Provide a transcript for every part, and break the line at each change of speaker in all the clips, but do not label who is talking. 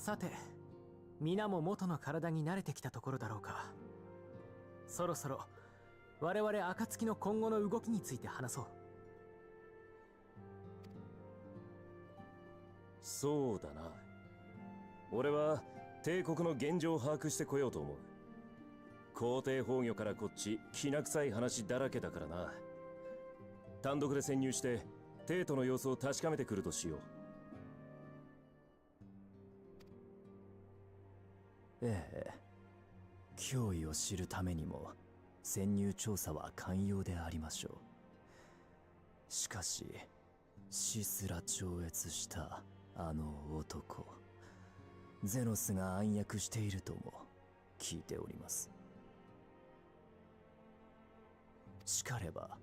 さて、皆も元の体に慣れてきたところだろうか。そろそろ我々暁の今後の動きについて話そう。
そうだな。俺は帝国の現状を把握してこようと思う。皇帝崩御からこっちきな臭い話だらけだからな。単独で潜入して帝都の様子を確かめてくるとしよう。
ええ、脅威を知るためにも潜入調査は寛容でありましょう。しかし死すら超越したあの男、ゼノスが暗躍しているとも聞いております。しかれば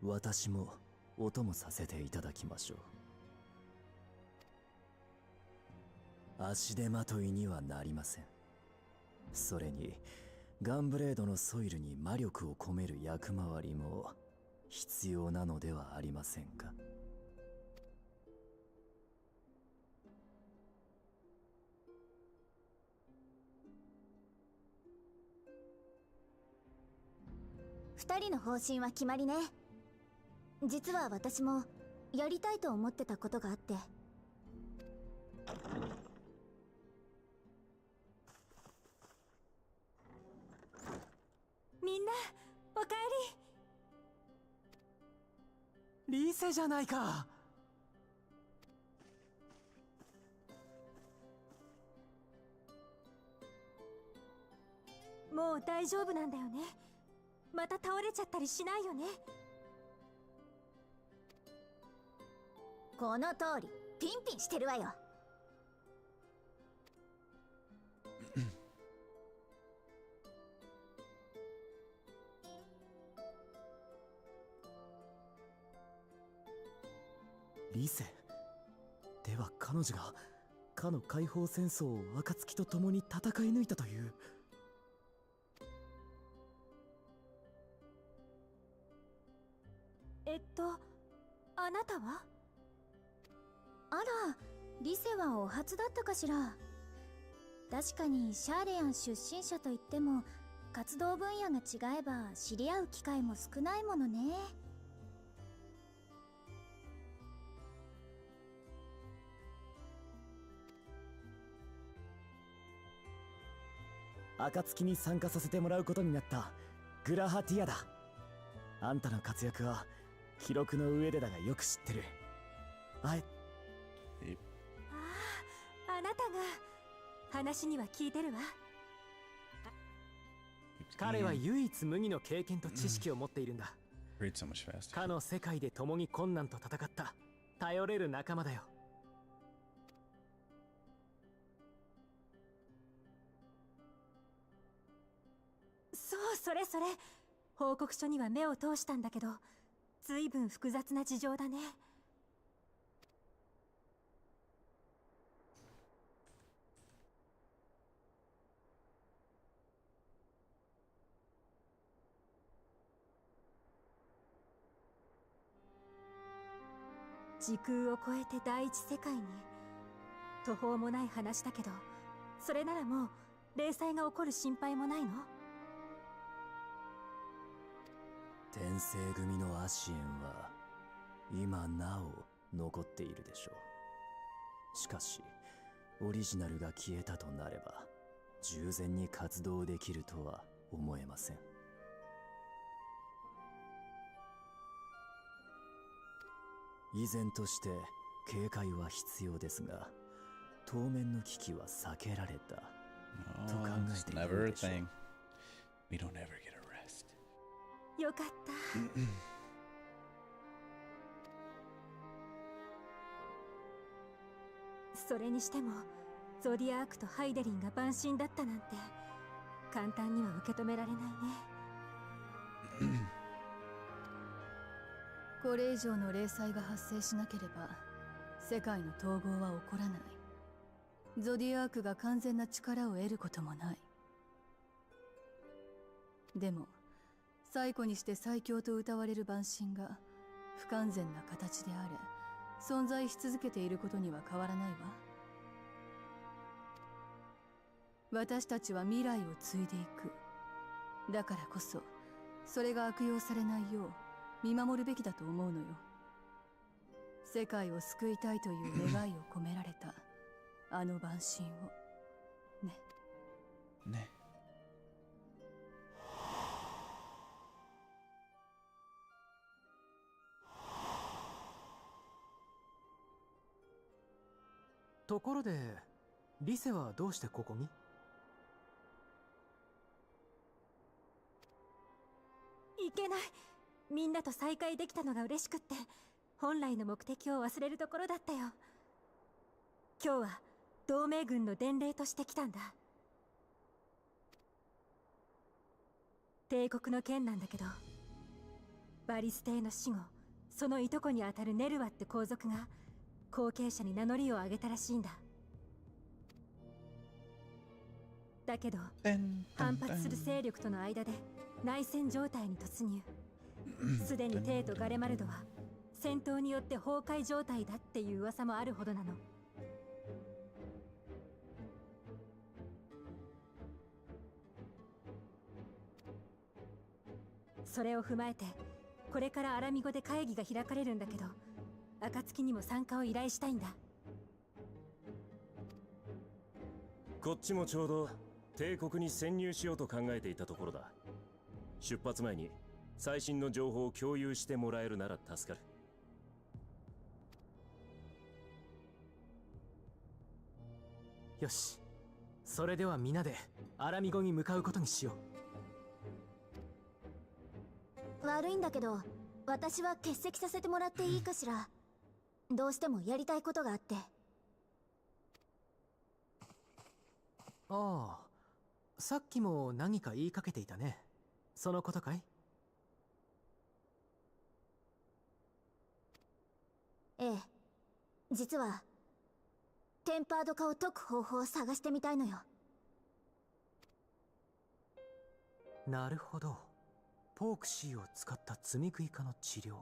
私もお供させていただきましょう。足手まといにはなりません。それにガンブレードのソイルに魔力を込める役回りも必要なのではありませんか。
二人の方針は決まりね。実は私もやりたいと思ってたことがあって。みんなおかえ
り。リセじゃないか。
もう大丈夫なんだよね。また倒れちゃったりしないよね。この通りピンピンしてるわよ。
リセでは彼女がかの解放戦争を暁と共に戦い抜いたという。
あなたは？あら、リセはお初だったかしら。確かにシャーレヤン出身者といっても活動分野が違えば知り合う機会も少ないものね。
暁に参加させてもらうことになったグラハティアだ。あんたの活躍は記録の上でだがよく知ってる。
ああなたが。話には聞いてるわ。
彼は唯一無二の経験と知識を持っているんだ。かの世界で共に困難と戦った頼れる仲間だよ。
そう、それ報告書には目を通したんだけど、随分複雑な事情だね。時空を超えて第一世界に。途方もない話だけど、それならもう霊災が起こる心配もないの？
天聖組のアシエンは今なお残っているでしょう。しかしオリジナルが消えたとなれば従前に活動できるとは思えません。依然として警戒は必要ですが、当面の危機は避けられたと考えているでしょう。
よかった。それにしてもゾディアークとハイデリンが晩神だったなんて簡単には受け止められないね。
これ以上の霊災が発生しなければ世界の統合は起こらない。ゾディアークが完全な力を得ることもない。でも最古にして最強と謳われる晩神が不完全な形であれ存在し続けていることには変わらないわ。私たちは未来を継いでいく。だからこそそれが悪用されないよう見守るべきだと思うのよ。世界を救いたいという願いを込められたあの晩神をね。
ね。
ところでリセはどうしてここに？
いけない。みんなと再会できたのが嬉しくって、本来の目的を忘れるところだったよ。今日は同盟軍の伝令として来たんだ。帝国の件なんだけど、バリス帝の死後、そのいとこにあたるネルワって皇族が後継者に名乗りを上げたらしいんだ。だけど反発する勢力との間で内戦状態に突入。すでにテイとガレマルドは戦闘によって崩壊状態だっていう噂もあるほどなの。それを踏まえてこれからアラミ語で会議が開かれるんだけど、暁にも参加を依頼したいんだ。
こっちもちょうど帝国に潜入しようと考えていたところだ。出発前に最新の情報を共有してもらえるなら助かる。
よし、それでは皆でアラミ語に向かうことにしよ
う。悪いんだけど私は欠席させてもらっていいかしら。どうしてもやりたいことがあって。
ああ、さっきも何か言いかけていたね。そのことかい？
ええ、実はテンパード化を解く方法を探してみたいのよ。
なるほど。ポークシーを使った積み食い化の治療、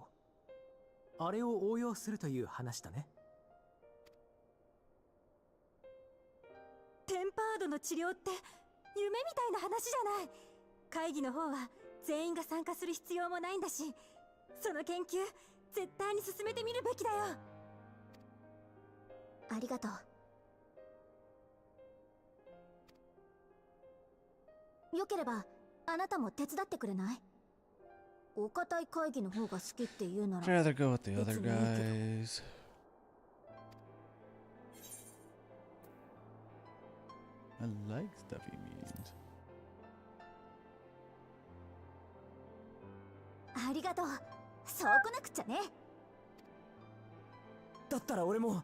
あれを応用するという話だね。
テンパードの治療って夢みたいな話じゃない。会議の方は全員が参加する必要もないんだし、その研究絶対に進めてみるべきだよ。
ありがとう。よければあなたも手伝ってくれない？お堅い会議の方が好きって言うなら。
I'd rather go with the other guys. I like stuffy means.
ありがとう。そうこなくちゃね。
だったら俺も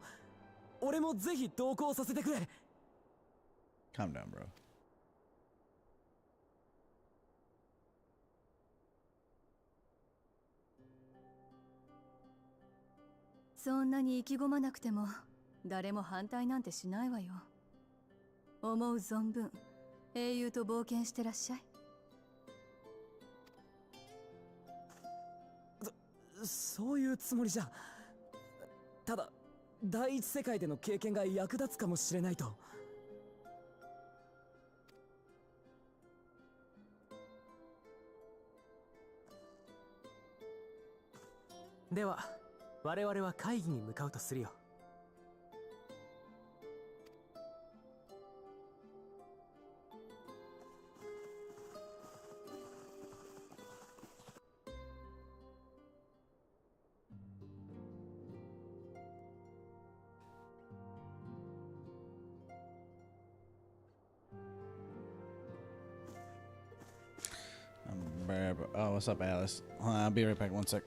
ぜひ同行させてくれ。
Calm down, bro.
そんなに意気込まなくても誰も反対なんてしないわよ。思う存分英雄と冒険してらっしゃい。
そういうつもりじゃ。ただ第一世界での経験が役立つかもしれないと。
では我々は会議に向かうとするよ。
Oh, what's up, Alice? I'll be right back. One sec.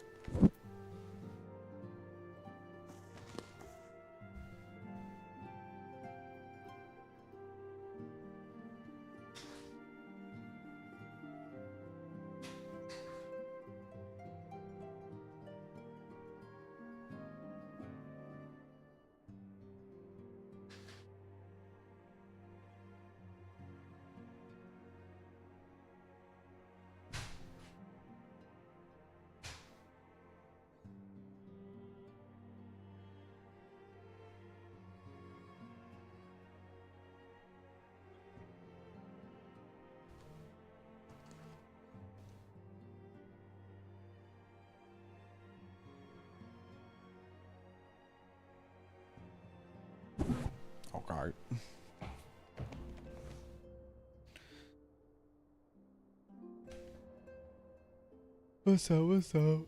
Okay. What's up? What's up?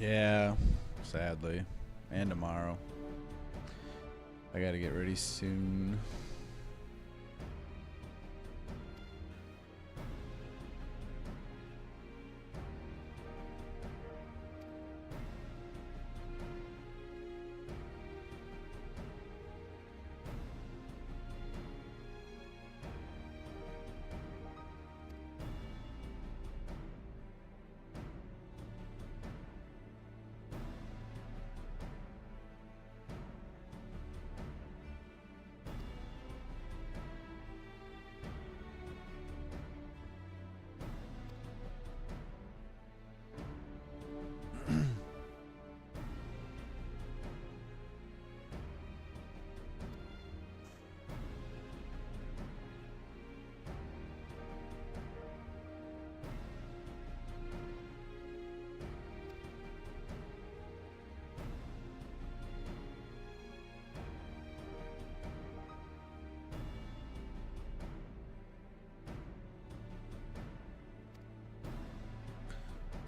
Yeah, sadly. And tomorrow. I gotta get ready soon.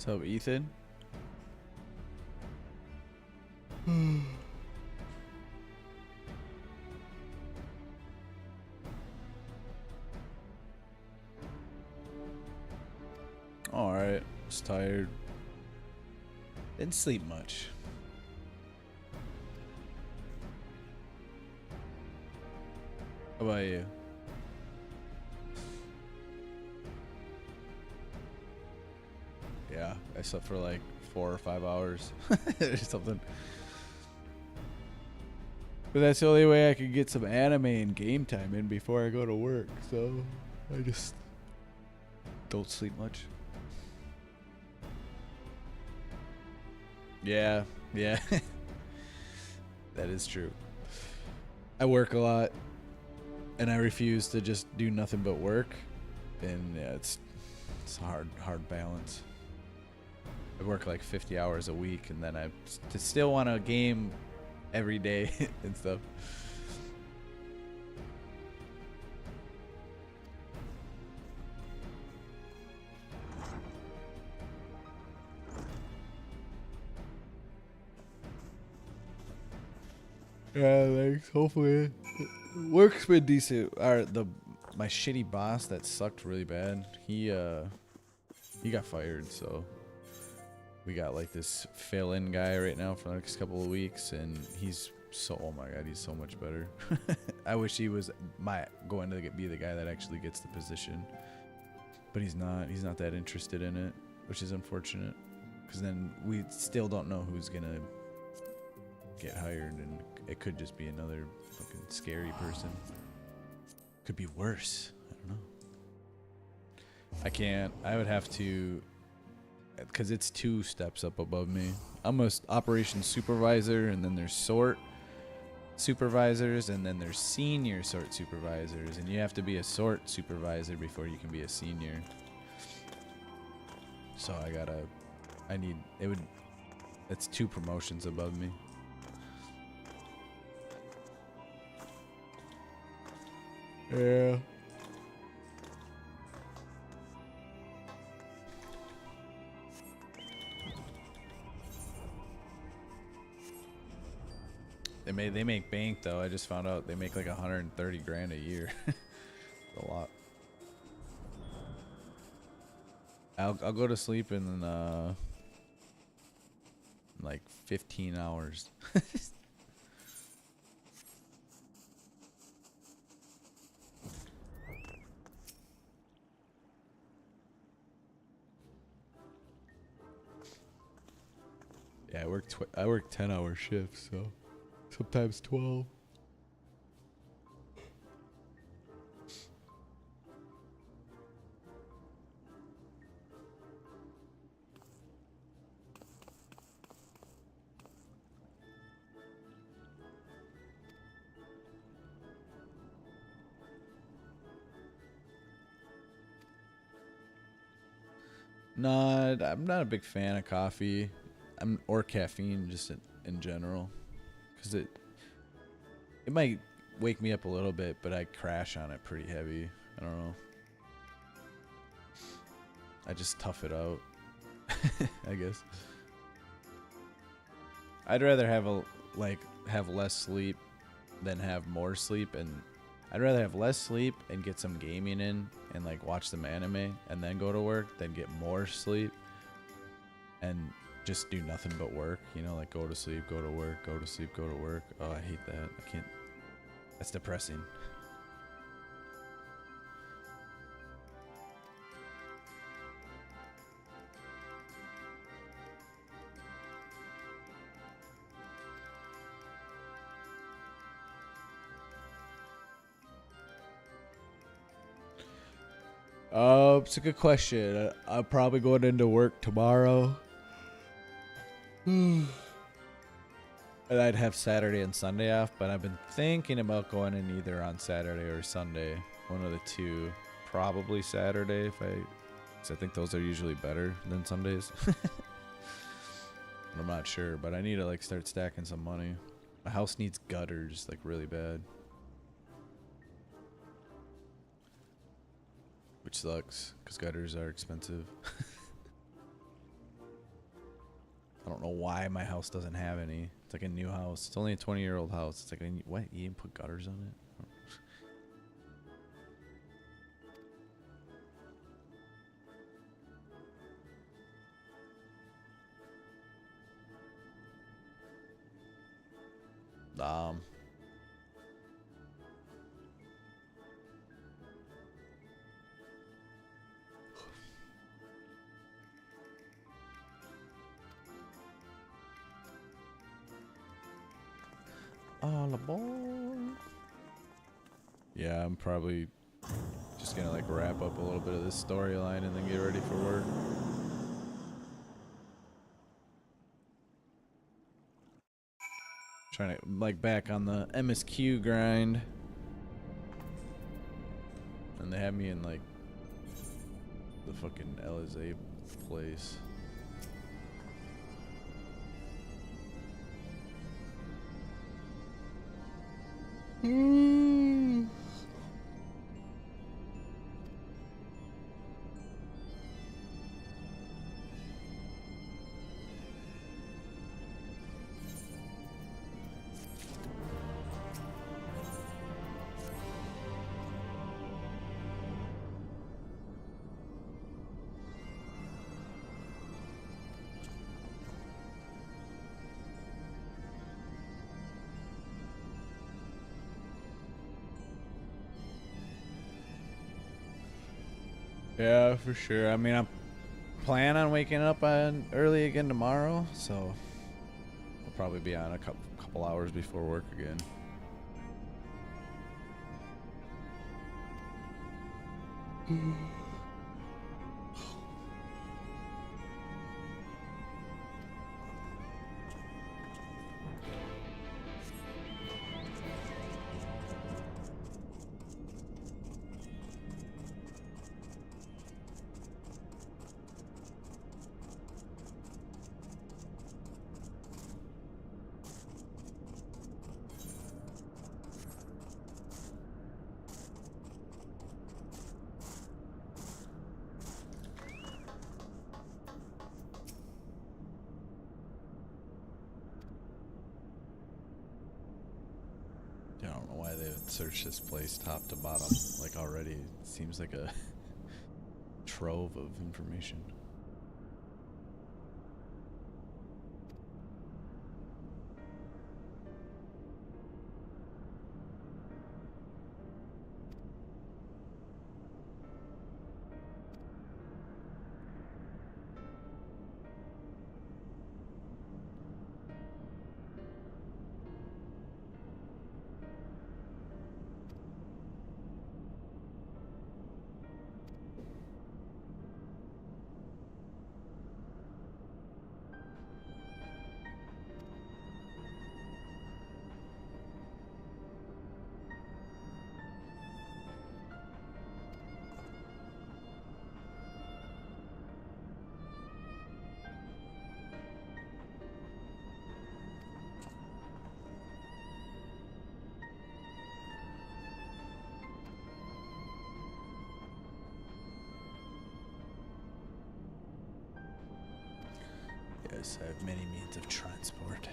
What's up, Ethan? Alright, just tired. Didn't sleep much. How about you? Yeah, I slept for like 4 or 5 hours or something. But that's the only way I could get some anime and game time in before I go to work, so I just don't sleep much. Yeah, yeah. That is true. I work a lot and I refuse to just do nothing but work, and yeah, it's a hard balance. I work like 50 hours a week, and then I still want to game every day and stuff. Yeah, thanks. Hopefully, work's been decent. My shitty boss that sucked really bad. He got fired, so we got like this fill-in guy right now for the next couple of weeks, and he's oh my god, he's so much better. I wish he was going to be the guy that actually gets the position, but he's not. He's not that interested in it, which is unfortunate, because then we still don't know who's gonna get hired, and it could just be another fucking scary person. Could be worse. I don't know. I would have to, because it's 2 steps up above me. I'm a operations supervisor, and then there's sort supervisors, and then there's senior sort supervisors, and you have to be a sort supervisor before you can be a senior. So it's 2 promotions above me. Yeah. They make bank though. I just found out they make like 130 grand a year. A lot. I'll go to sleep in like 15 hours. Yeah, I work 10-hour shifts, so sometimes 12. No, I'm not a big fan of coffee. Or caffeine just in general, because it might wake me up a little bit, but I crash on it pretty heavy. I don't know. I just tough it out, I guess. I'd rather have less sleep than have more sleep, and I'd rather have less sleep and get some gaming in and like watch some anime and then go to work than get more sleep and just do nothing but work, you know, like go to sleep, go to work, go to sleep, go to work. Oh, I hate that. I can't. That's depressing. It's a good question. I'm probably going into work tomorrow. And I'd have Saturday and Sunday off, but I've been thinking about going in either on Saturday or Sunday. One of the two. Probably Saturday because I think those are usually better than Sundays. I'm not sure, but I need to like start stacking some money. My house needs gutters like really bad. Which sucks, because gutters are expensive. I don't know why my house doesn't have any. It's like a new house. It's only a 20-year-old house. It's like, what? You didn't put gutters on it? All aboard. Yeah, I'm probably just gonna like wrap up a little bit of this storyline and then get ready for work. Trying to like back on the MSQ grind. And they have me in like the fucking LSA place. Yeah, for sure. I mean, I'm planning on waking up on early again tomorrow, so I'll probably be on a couple hours before work again. I don't know why they would search this place top to bottom. Like already, it seems like a trove of information. Yes, I have many means of transport.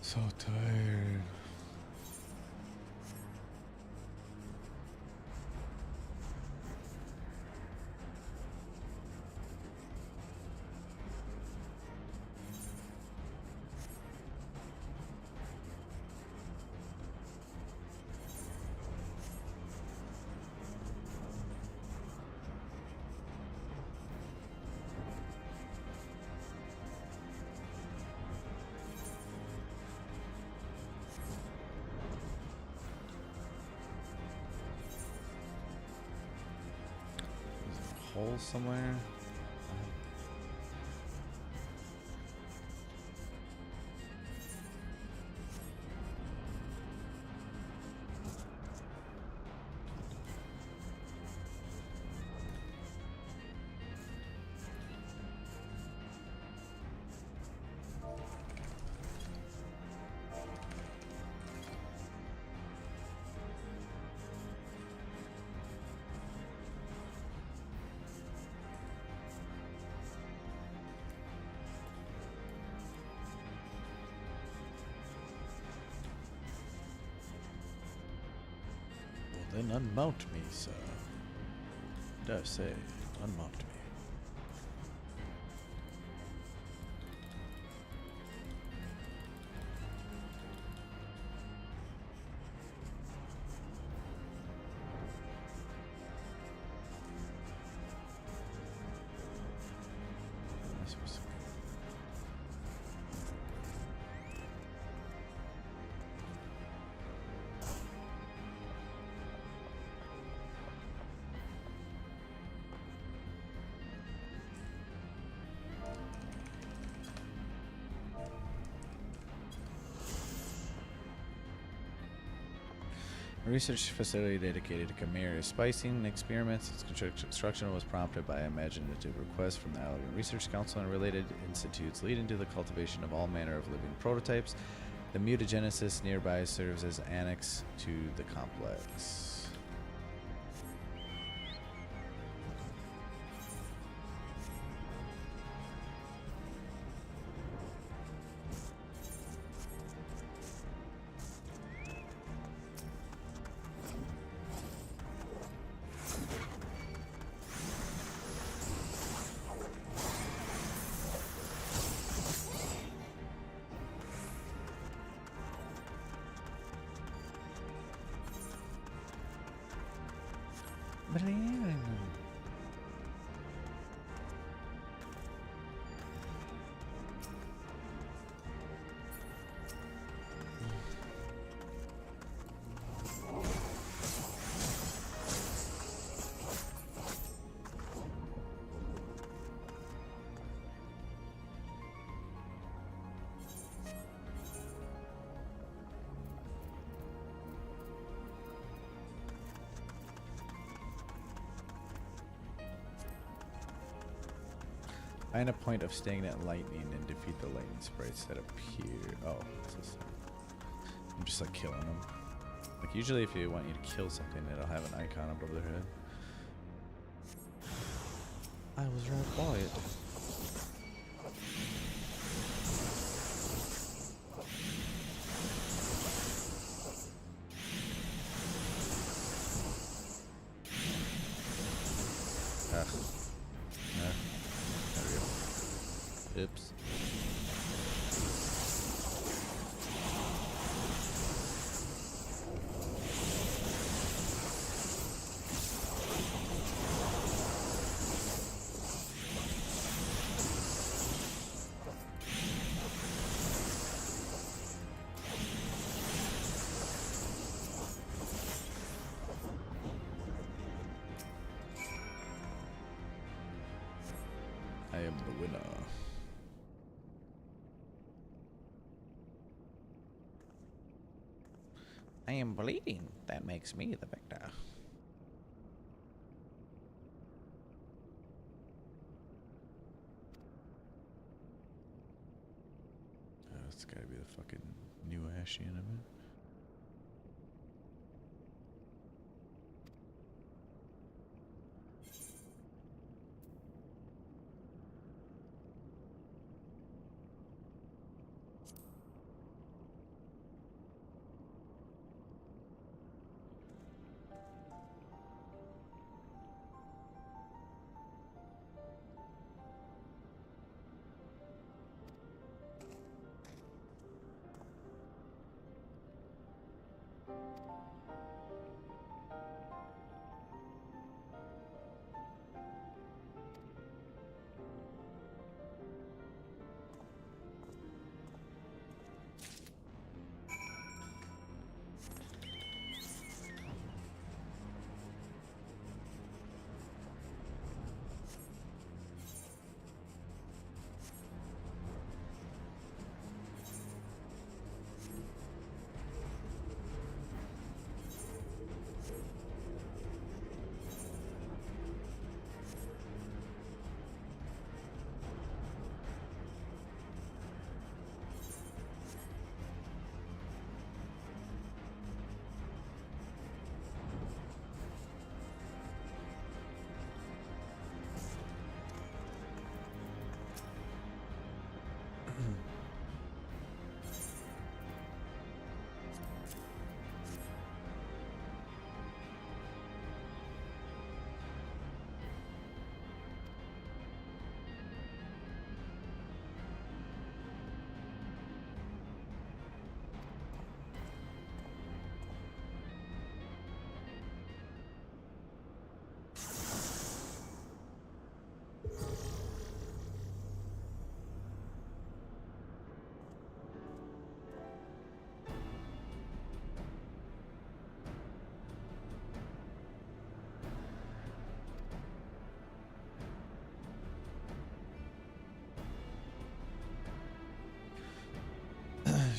So tired. Hole somewhere. Then unmount me, sir. Dare say, unmount me. A research facility dedicated to chimera spicing experiments. Its construction was prompted by imaginative requests from the Allergan Research Council and related institutes, leading to the cultivation of all manner of living prototypes. The mutagenesis nearby serves as annex to the complex. Find a point of stagnant lightning and defeat the lightning sprites that appear. Oh, I'm just like killing them. Like usually if you want you to kill something, it'll have an icon above their head. I was right by it. Oops. I am the winner. I am bleeding. That makes me the victor. It's gotta be the fucking new Ashy enemy.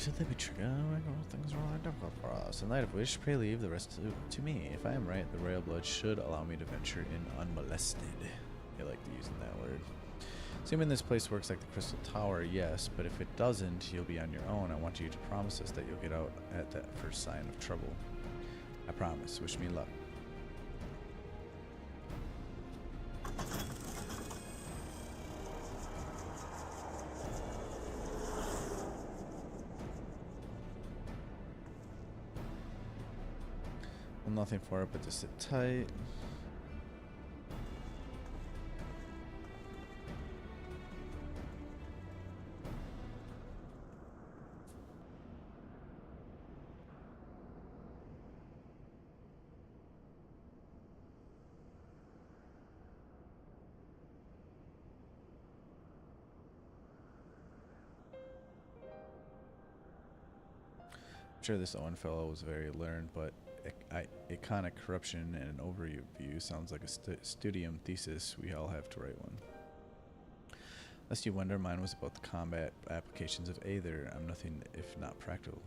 should they be triggered? Things are really difficult for us. In light of which, pray leave the rest to me. If I am right, the royal blood should allow me to venture in unmolested. I like using that word. Assuming this place works like the Crystal Tower, yes, but if it doesn't, you'll be on your own. I want you to promise us that you'll get out at that first sign of trouble. I promise. Wish me luck. Well, nothing for it but to sit tight. Sure, this Owen fellow was very learned, but iconic corruption and an overview sounds like a studium thesis. We all have to write one. Lest you wonder, mine was about the combat applications of Aether. I'm nothing if not practical.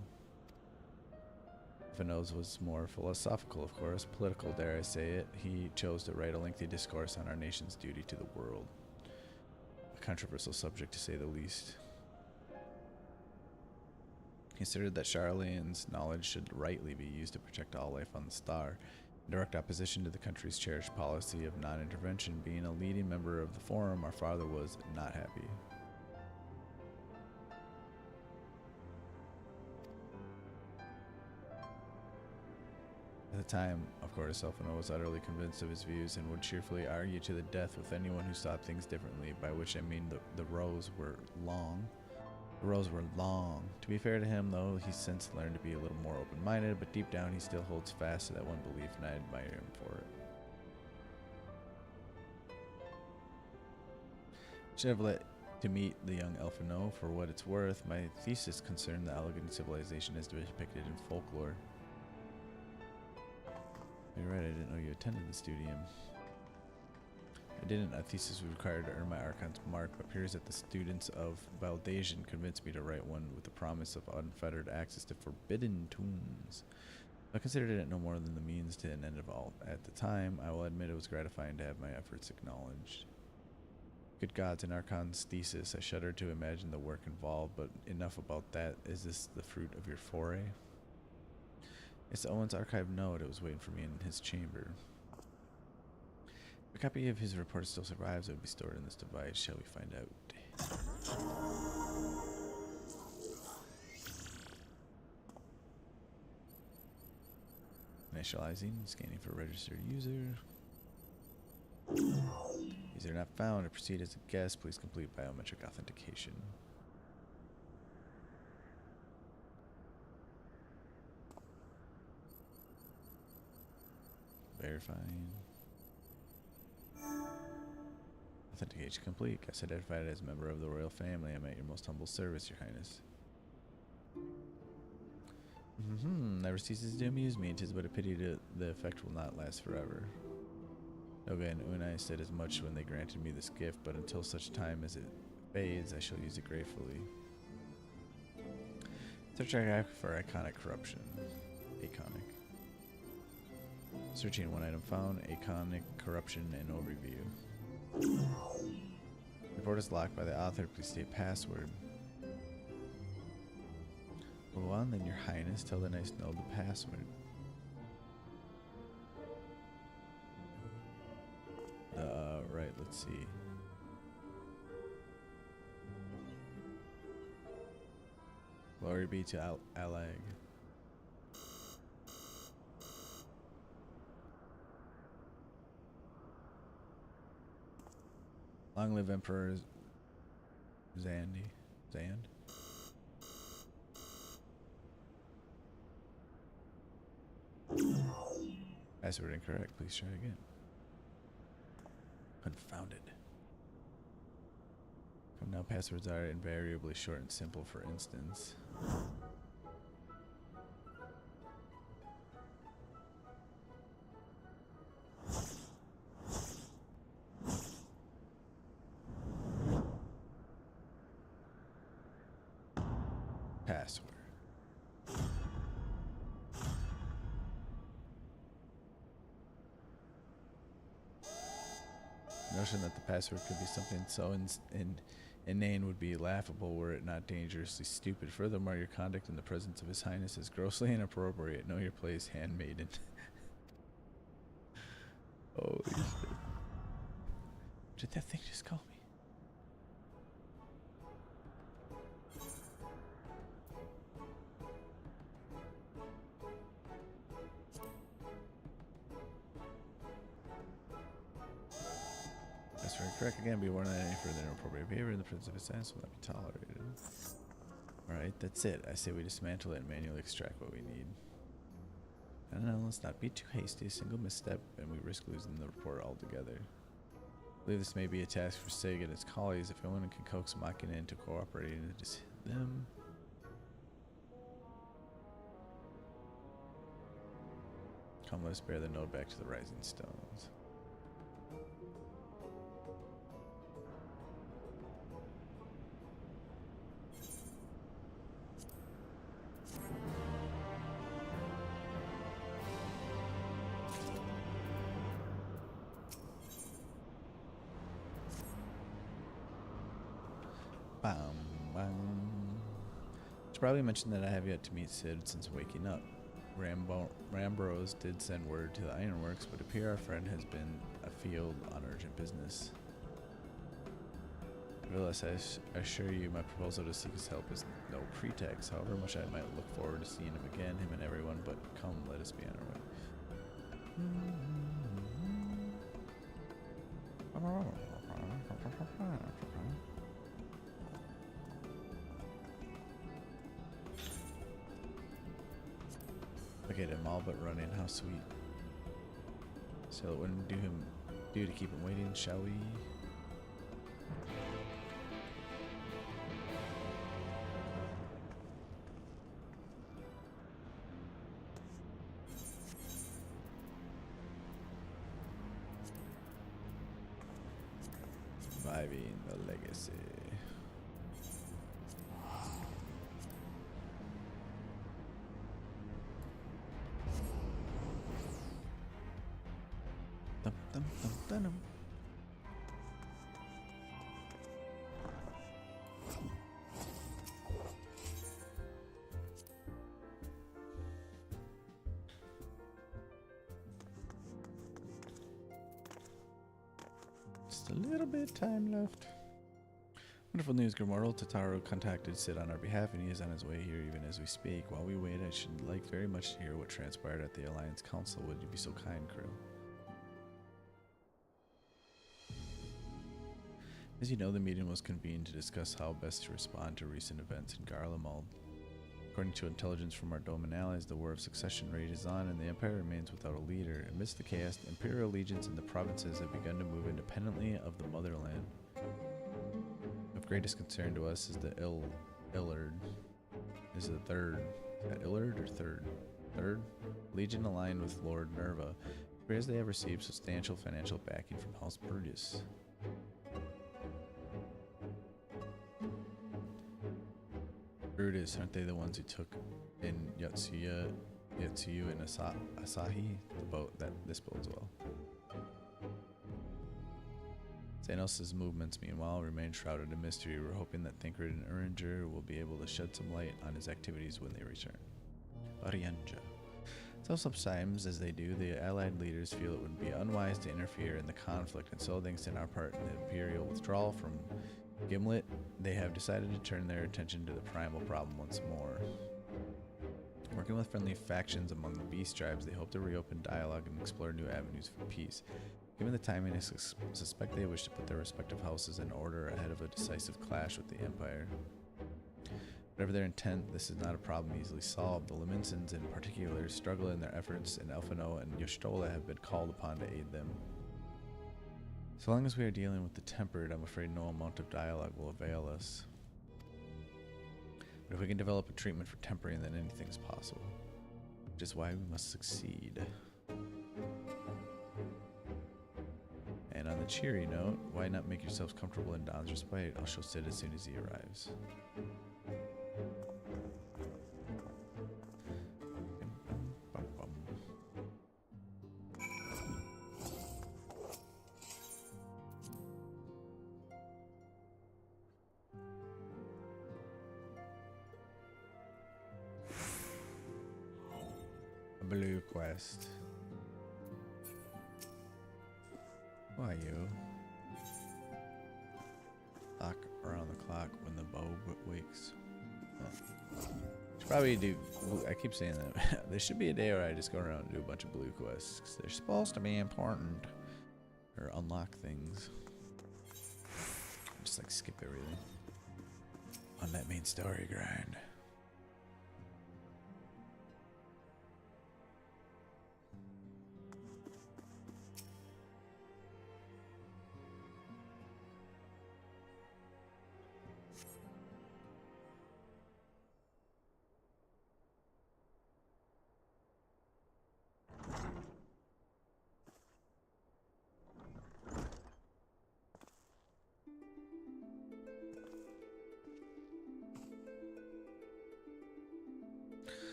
Fino's was more philosophical, of course, political, dare I say it. He chose to write a lengthy discourse on our nation's duty to the world. A controversial subject, to say the least. He asserted that Charlane's knowledge should rightly be used to protect all life on the star, in direct opposition to the country's cherished policy of non-intervention. Being a leading member of the forum, our father was not happy. At the time, of course, Elfino was utterly convinced of his views and would cheerfully argue to the death with anyone who saw things differently, by which I mean the rows were long. The rows were long. To be fair to him, though, he's since learned to be a little more open-minded, but deep down he still holds fast to that one belief, and I admire him for it. Should have let to meet the young Elfino. For what it's worth, my thesis concerned the elegant civilization as depicted in folklore. You're right, I didn't know you attended the studium. I didn't. A thesis was required to earn my Archon's mark, but appears that the students of Valdasian convinced me to write one with the promise of unfettered access to forbidden tombs. I considered it no more than the means to an end of all. At the time, I will admit it was gratifying to have my efforts acknowledged. Good gods, in Archon's thesis, I shudder to imagine the work involved, but enough about that. Is this the fruit of your foray? It's Owen's archive note. It was waiting for me in his chamber. A copy of his report still survives. It would be stored in this device. Shall we find out? Initializing, scanning for registered user. User not found. To proceed as a guest, please complete biometric authentication. Verifying. Authentication complete. Guest identified as a member of the royal family. I'm at your most humble service, Your Highness. Never ceases to amuse me. 'Tis but a pity the effect will not last forever. Noga and Unai said as much when they granted me this gift, but until such time as it fades, I shall use it gratefully. Search archive for iconic corruption. Iconic. Searching one item found. Iconic corruption and overview. Report is locked by the author. Please state password. Go on then, Your Highness. Tell the Knights know the password. Right, let's see. Glory be to Alag. Long live Emperor Zand. Password incorrect. Please try again. Confounded. Now passwords are invariably short and simple, for instance. Password. notion that the password could be something so inane would be laughable were it not dangerously stupid. Furthermore, your conduct in the presence of His Highness is grossly inappropriate. Know your place, handmaiden. Holy shit. What did that thing just call me? That's very correct. Again, be warned that any further inappropriate behavior in the presence of His Highness will not be tolerated. Alright, that's it. I say we dismantle it and manually extract what we need. I don't know, let's not be too hasty. A single misstep and we risk losing the report altogether. I believe this may be a task for Sig and his colleagues. If anyone can coax Machina into cooperating, just hit them. Come, let us bear the node back to the Rising Stones. Should probably mention that I have yet to meet Sid since waking up. Rambros did send word to the Ironworks, but it appears our friend has been afield on urgent business. Nevertheless, I assure you my proposal to seek his help is no pretext, however much I might look forward to seeing him again, him and everyone, but come, let us be on our way. Look at him all but running, how sweet. So it wouldn't do to keep him waiting, shall we? Surviving the legacy. Dum, dum, dum, dum, dum. Just a little bit of time left. Wonderful news, Grimortal. Tataru contacted Sid on our behalf, and he is on his way here even as we speak. While we wait, I should like very much to hear what transpired at the Alliance Council. Would you be so kind, Krill? As you know, the meeting was convened to discuss how best to respond to recent events in Garlemald. According to intelligence from our Doman allies, the War of Succession rages on, and the Empire remains without a leader. Amidst the chaos, Imperial legions in the provinces have begun to move independently of the motherland. Of greatest concern to us is the Illard. Is the third. Is that Illard or third? Third? Legion aligned with Lord Nerva. It appears they have received substantial financial backing from House Brutus. Brutus, aren't they the ones who took in Yatsuyu and Asahi? The boat that this bodes well. Thanos' movements, meanwhile, remain shrouded in mystery. We're hoping that Thancred and Uringer will be able to shed some light on his activities when they return. Arianja. So sometimes, as they do, the allied leaders feel it would be unwise to interfere in the conflict, and so thanks in our part in the Imperial withdrawal from Gimlet, they have decided to turn their attention to the primal problem once more. Working with friendly factions among the beast tribes, they hope to reopen dialogue and explore new avenues for peace. Given the timing, I suspect they wish to put their respective houses in order ahead of a decisive clash with the Empire. Whatever their intent, this is not a problem easily solved. The Liminsons in particular struggle in their efforts, and Elfino and Yoshtola have been called upon to aid them. So long as we are dealing with the tempered, I'm afraid no amount of dialogue will avail us. But if we can develop a treatment for tempering, then anything's possible. Which is why we must succeed. And on the cheery note, why not make yourselves comfortable in Don's respite? I'll show Sid as soon as he arrives. blue quest. Who are you? Clock around the clock when the bow wakes. Should probably do. I keep saying that. There should be a day where I just go around and do a bunch of blue quests, 'cause they're supposed to be important or unlock things. Just like skip everything on that main story grind.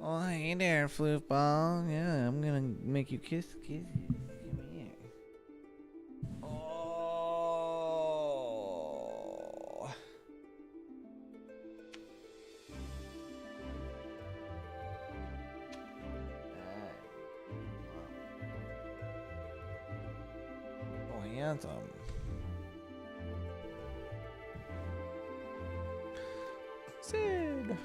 Oh, hey there, Floofball. Yeah, I'm gonna make you kiss. Come here. Oh. Oh, handsome. Sid.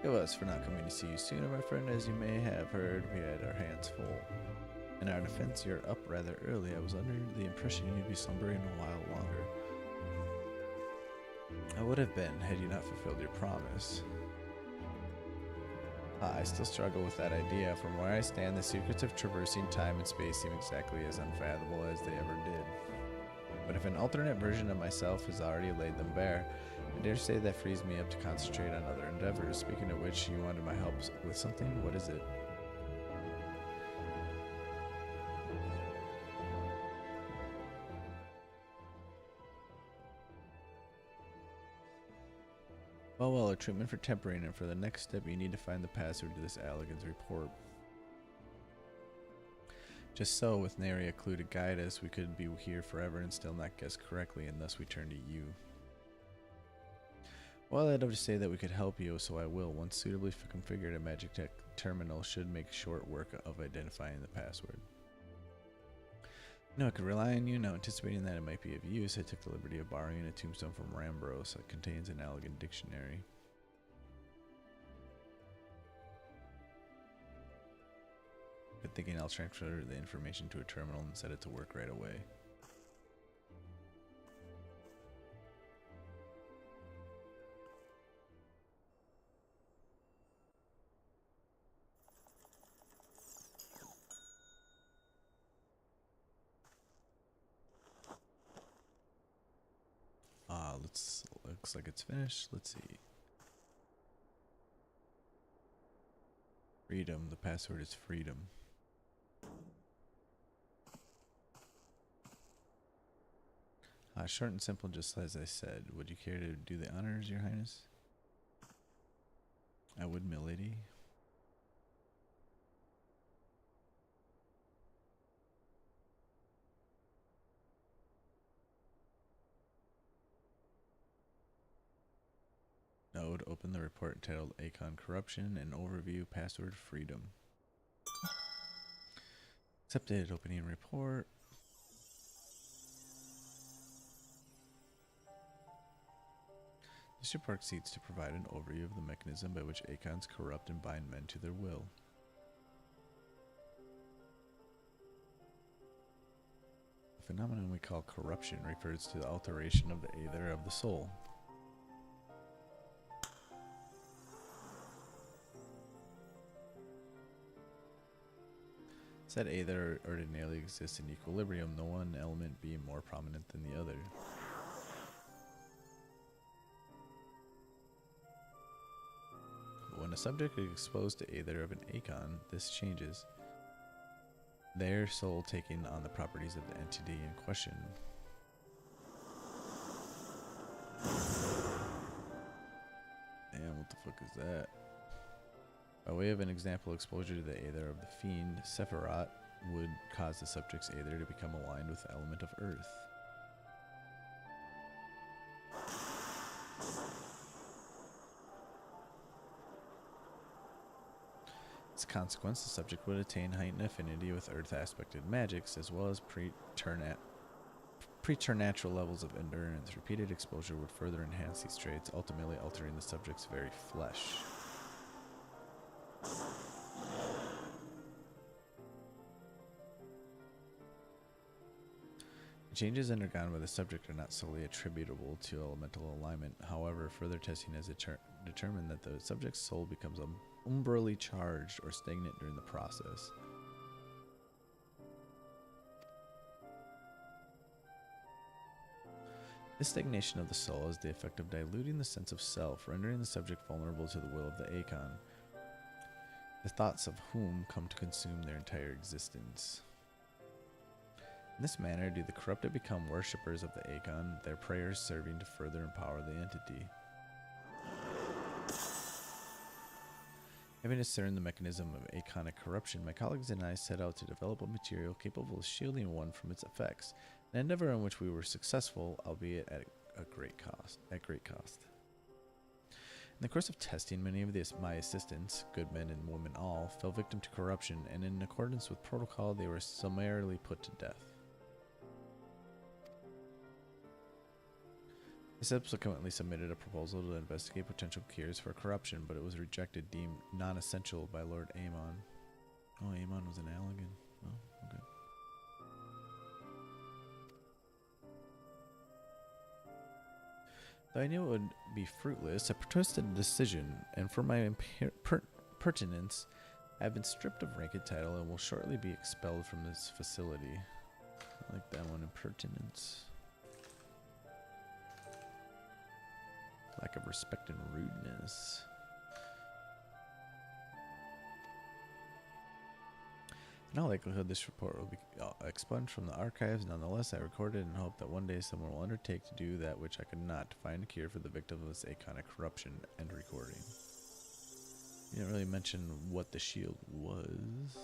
Forgive us for not coming to see you sooner, my friend. As you may have heard, we had our hands full. In our defense, you're up rather early. I was under the impression you'd be slumbering a while longer. I would have been, had you not fulfilled your promise. I still struggle with that idea. From where I stand, the secrets of traversing time and space seem exactly as unfathomable as they ever did. But if an alternate version of myself has already laid them bare, I dare say that frees me up to concentrate on other endeavors. Speaking of which, you wanted my help with something? What is it? Well, a treatment for tempering, and for the next step, you need to find the password to this Allegan's report. Just so, with nary a clue to guide us, we could be here forever and still not guess correctly, and thus we turn to you. Well, I'd have to say that we could help you, so I will. Once suitably configured, a magic tech terminal should make short work of identifying the password. No, I could rely on you. Now, anticipating that it might be of use, I took the liberty of borrowing a tombstone from Rambros that contains an Allegan dictionary. Good thinking, I'll transfer the information to a terminal and set it to work right away. Looks like it's finished. Let's see. Freedom. The password is freedom. Short and simple, just as I said. Would you care to do the honors, Your Highness? I would, milady. Node, open the report entitled Acon Corruption and Overview, Password Freedom. Accepted, opening report. This report seeks to provide an overview of the mechanism by which Acons corrupt and bind men to their will. The phenomenon we call corruption refers to the alteration of the aether of the soul. Said aether ordinarily exists in equilibrium, no one element being more prominent than the other. But when a subject is exposed to aether of an Acon, this changes, their soul taking on the properties of the entity in question. Damn, what the fuck is that? By way of an example, exposure to the aether of the fiend, Sephiroth, would cause the subject's aether to become aligned with the element of earth. consequence, the subject would attain heightened affinity with earth-aspected magics, as well as preternatural levels of endurance. Repeated exposure would further enhance these traits, ultimately altering the subject's very flesh. The changes undergone by the subject are not solely attributable to elemental alignment. However, further testing has determined that the subject's soul becomes umbrally charged or stagnant during the process. This stagnation of the soul is the effect of diluting the sense of self, rendering the subject vulnerable to the will of the Akon, the thoughts of whom come to consume their entire existence. In this manner do the corrupted become worshippers of the Akon, their prayers serving to further empower the entity. Having discerned the mechanism of Akonic corruption, my colleagues and I set out to develop a material capable of shielding one from its effects, an endeavor in which we were successful, albeit at great cost. In the course of testing, many of my assistants, good men and women all, fell victim to corruption, and in accordance with protocol, they were summarily put to death. I subsequently submitted a proposal to investigate potential cures for corruption, but it was rejected, deemed non-essential by Lord Amon. Oh, Amon was an Allegan. Oh, okay. Though I knew it would be fruitless, I protested the decision, and for my pertinence, I have been stripped of rank and title and will shortly be expelled from this facility. I like that one, impertinence. Lack of respect and rudeness. In all likelihood, this report will be expunged from the archives. Nonetheless, I recorded and hope that one day someone will undertake to do that which I could not, to find a cure for the victim of this Akonic corruption. End recording. You didn't really mention what the shield was.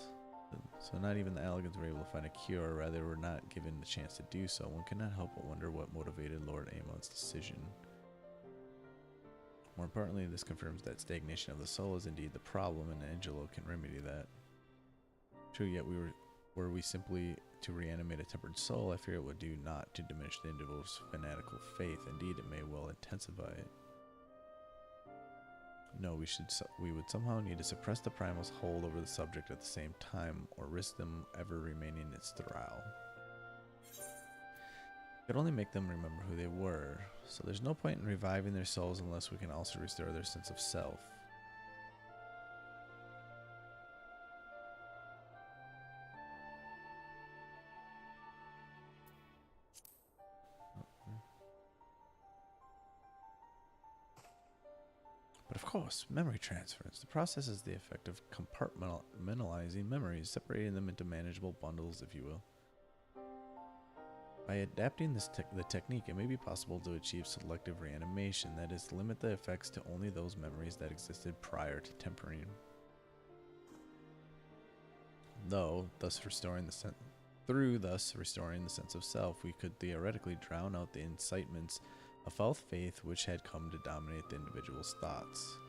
So not even the Allegans were able to find a cure, rather were not given the chance to do so. One cannot help but wonder what motivated Lord Amon's decision. More importantly, this confirms that stagnation of the soul is indeed the problem, and Angelo can remedy that. True, yet were we simply to reanimate a tempered soul, I fear it would do not to diminish the individual's fanatical faith. Indeed, it may well intensify it. No, we would somehow need to suppress the primal's hold over the subject at the same time, or risk them ever remaining its thrall. It could only make them remember who they were, so there's no point in reviving their souls unless we can also restore their sense of self. But of course, memory transference. The process is the effect of compartmentalizing memories, separating them into manageable bundles, if you will. By adapting the technique, it may be possible to achieve selective reanimation, that is, limit the effects to only those memories that existed prior to tempering. Thus restoring the sense of self, we could theoretically drown out the incitements of false faith which had come to dominate the individual's thoughts.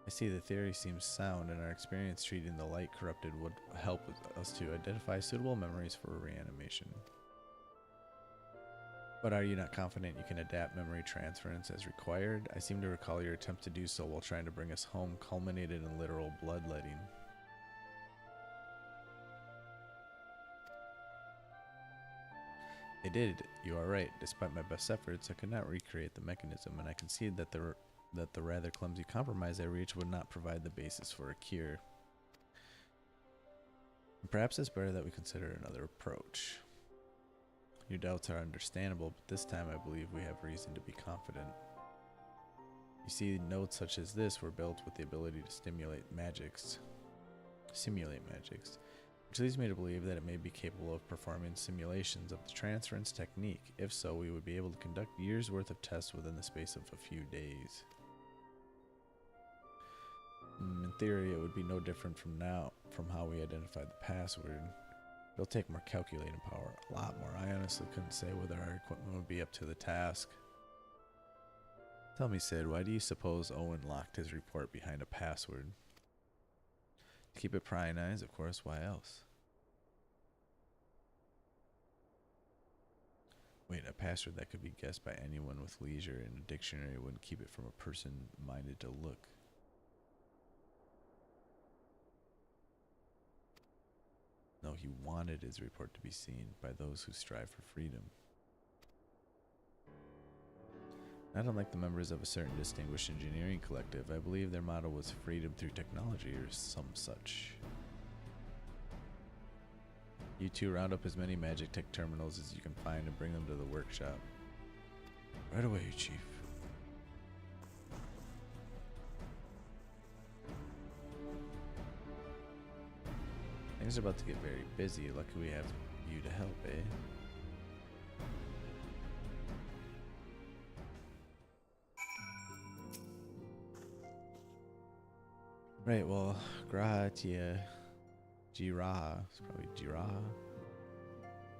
I see the theory seems sound, and our experience treating the light corrupted would help us to identify suitable memories for reanimation. But are you not confident you can adapt memory transference as required? I seem to recall your attempt to do so while trying to bring us home culminated in literal bloodletting. They did, you are right. Despite my best efforts, I could not recreate the mechanism, and I concede that the rather clumsy compromise I reached would not provide the basis for a cure. And perhaps it's better that we consider another approach. Your doubts are understandable, but this time I believe we have reason to be confident. You see, nodes such as this were built with the ability to simulate magics, which leads me to believe that it may be capable of performing simulations of the transference technique. If so, we would be able to conduct years' worth of tests within the space of a few days. In theory, it would be no different from how we identified the password. It'll take more calculating power, a lot more. I honestly couldn't say whether our equipment would be up to the task. Tell me, Sid, why do you suppose Owen locked his report behind a password? Keep it prying eyes, of course. Why else? Wait, a password that could be guessed by anyone with leisure in a dictionary wouldn't keep it from a person minded to look. No, he wanted his report to be seen by those who strive for freedom. Not unlike the members of a certain distinguished engineering collective, I believe their motto was freedom through technology or some such. You two round up as many magic tech terminals as you can find and bring them to the workshop. Right away, Chief. Things are about to get very busy. Lucky we have you to help, eh? Right, well, Grahatia Jiraha. It's probably Jiraha.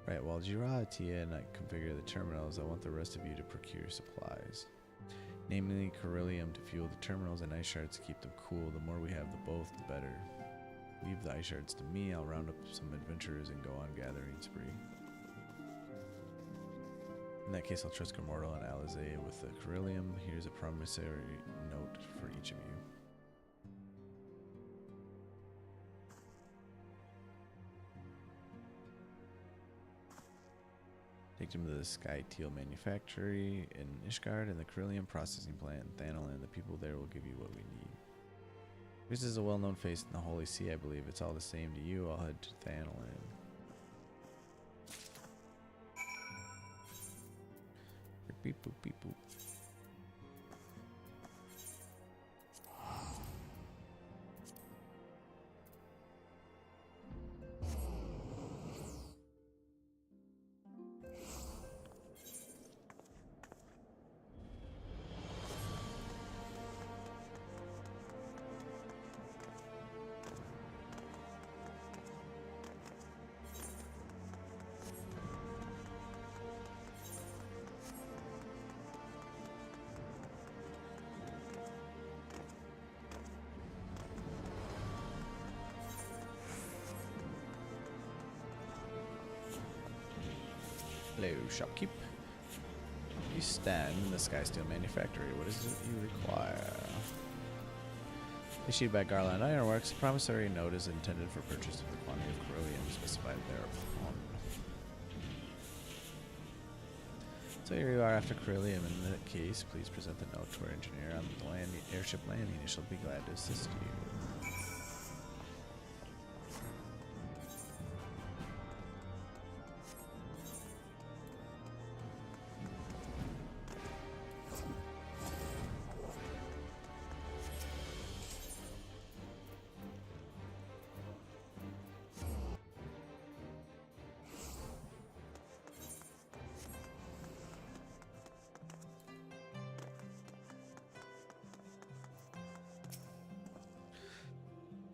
Right, while Jirahatia and I configure the terminals, I want the rest of you to procure supplies. Namely, Corellium to fuel the terminals and ice shards to keep them cool. The more we have the both, the better. Leave the ice shards to me. I'll round up some adventurers and go on gathering spree. In that case, I'll trust Grimortal and Alizé with the Corellium. Here's a promissory note for each of you. Take them to the Sky Teal Manufactory in Ishgard and the Corellium Processing Plant in Thanalan. The people there will give you what we need. This is a well-known face in the Holy See, I believe. It's all the same to you. I'll head to Thanalan. Beep boop beep boop. Hello, shopkeep. You stand in the Sky Steel Manufactory. What is it you require? Issued by Garland Ironworks, a promissory note is intended for purchase of the quantity of Corellium specified thereupon. So here you are after Corellium. In that case, please present the note to our engineer on the airship landing. He shall be glad to assist you.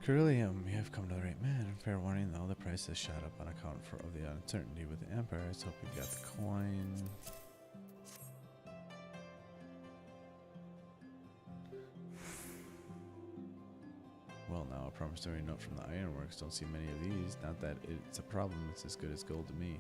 Corellium, you have come to the right man. Fair warning though, the price has shot up on account of the uncertainty with the Empire. Let's hope you got the coin. Well now, a promissory note from the Ironworks. Don't see many of these. Not that it's a problem, it's as good as gold to me.6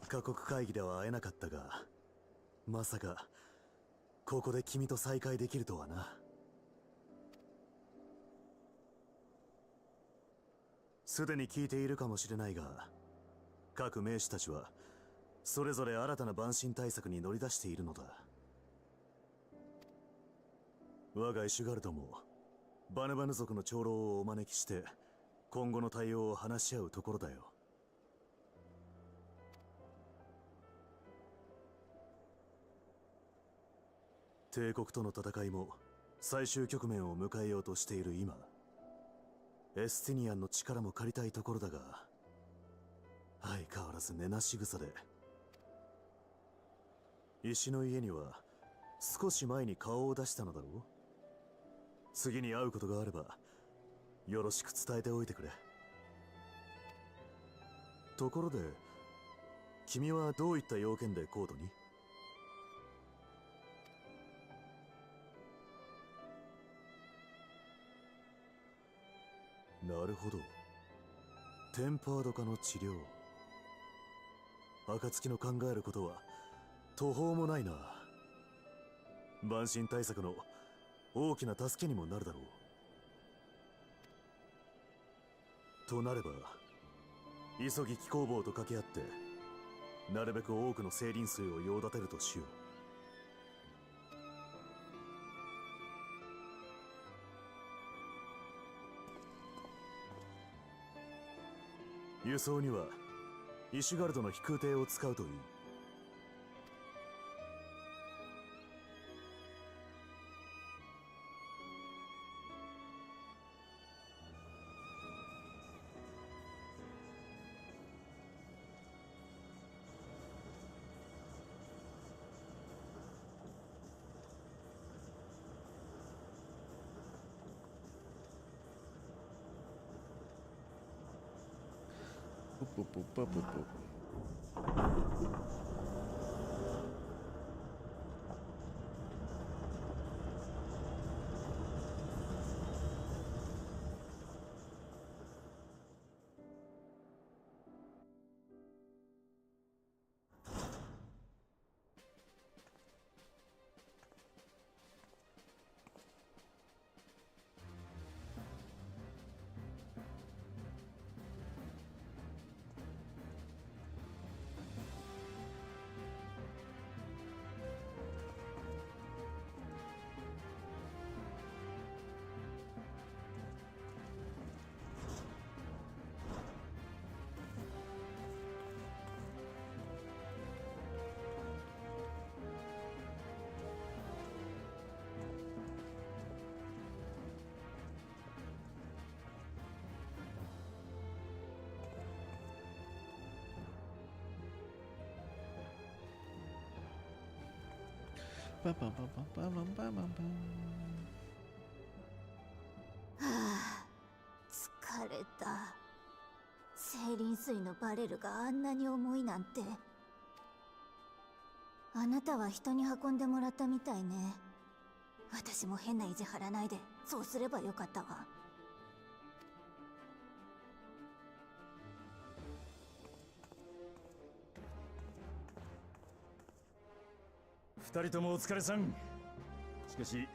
カ国会議では会えなかったが、まさかここで君と再会できるとはな。すでに聞いているかもしれないが、各名士たちはそれぞれ新たな蛮神対策に乗り出しているのだ。我がイシュガルドもバヌバヌ族の長老をお招きして今後の対応を話し合うところだよ。帝国との戦いも最終局面を迎えようとしている今、エスティニアンの力も借りたいところだが、相変わらず根なし草で石の家には少し前に顔を出したのだろう。次に会うことがあればよろしく伝えておいてくれ。ところで君はどういった要件でコートに？なるほど。テンパード化の治療。暁の考えることは途方もないな。万神対策の大きな助けにもなるだろう。となれば急ぎ気工房と掛け合ってなるべく多くの精輪水を用立てるとしよう。輸送にはイシュガルドの飛空艇を使うといい。
Boop, boop, boop, boop, boop. Ba, ba, ba, ba, ba, ba, ba, ba, ba.
疲れた。精輪水のバレルがあんなに重いなんて。あなたは人に運んでもらったみたいね。私も変な意地張らないでそうすればよかったわ。
二人ともお疲れさん。しかし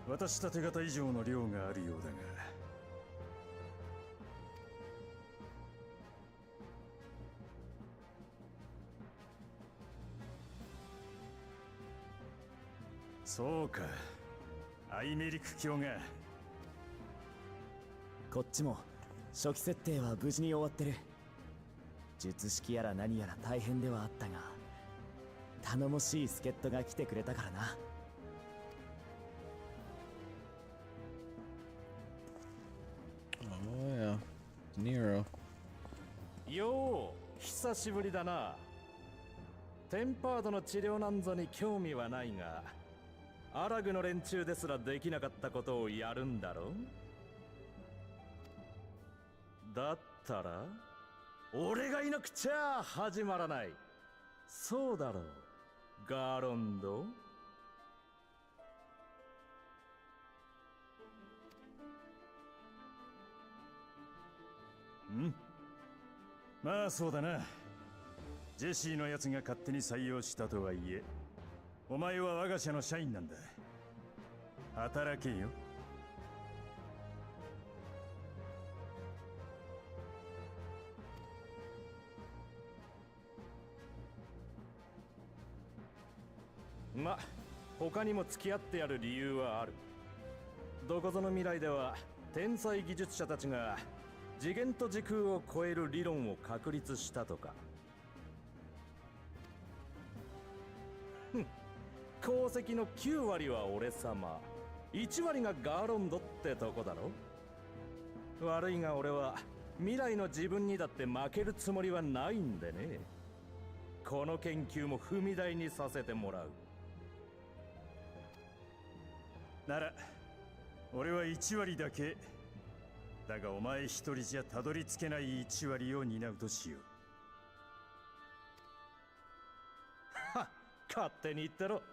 渡した手形以上の量があるようだが。そうか、アイメリク卿が。
こっちも初期設定は無事に終わってる。術式やら何やら大変ではあったが、頼もしい助っ人が来てくれたからな。
Oh yeah, Nero.
よう、久しぶりだな。テンパードの治療なんぞに興味はないが、アラグの連中ですらできなかったことをやるんだろう。だったら俺がいなくちゃ始まらない。そうだろう、ガーロンド。
まあそうだな。ジェシーのやつが勝手に採用したとはいえ、お前は我が社の社員なんだ。働けよ。
ま、他にも付き合ってやる理由はある。どこぞの未来では天才技術者たちが次元と時空を超える理論を確立したとか。功績の9割は俺様、1割がガーロンドってとこだろ。悪いが俺は未来の自分にだって負けるつもりはないんでね。この研究も踏み台にさせてもらう。
なら俺は1割だけ、だがお前一人じゃたどり着けない1割を担うとしよう。
はっ、勝手に言ってろ。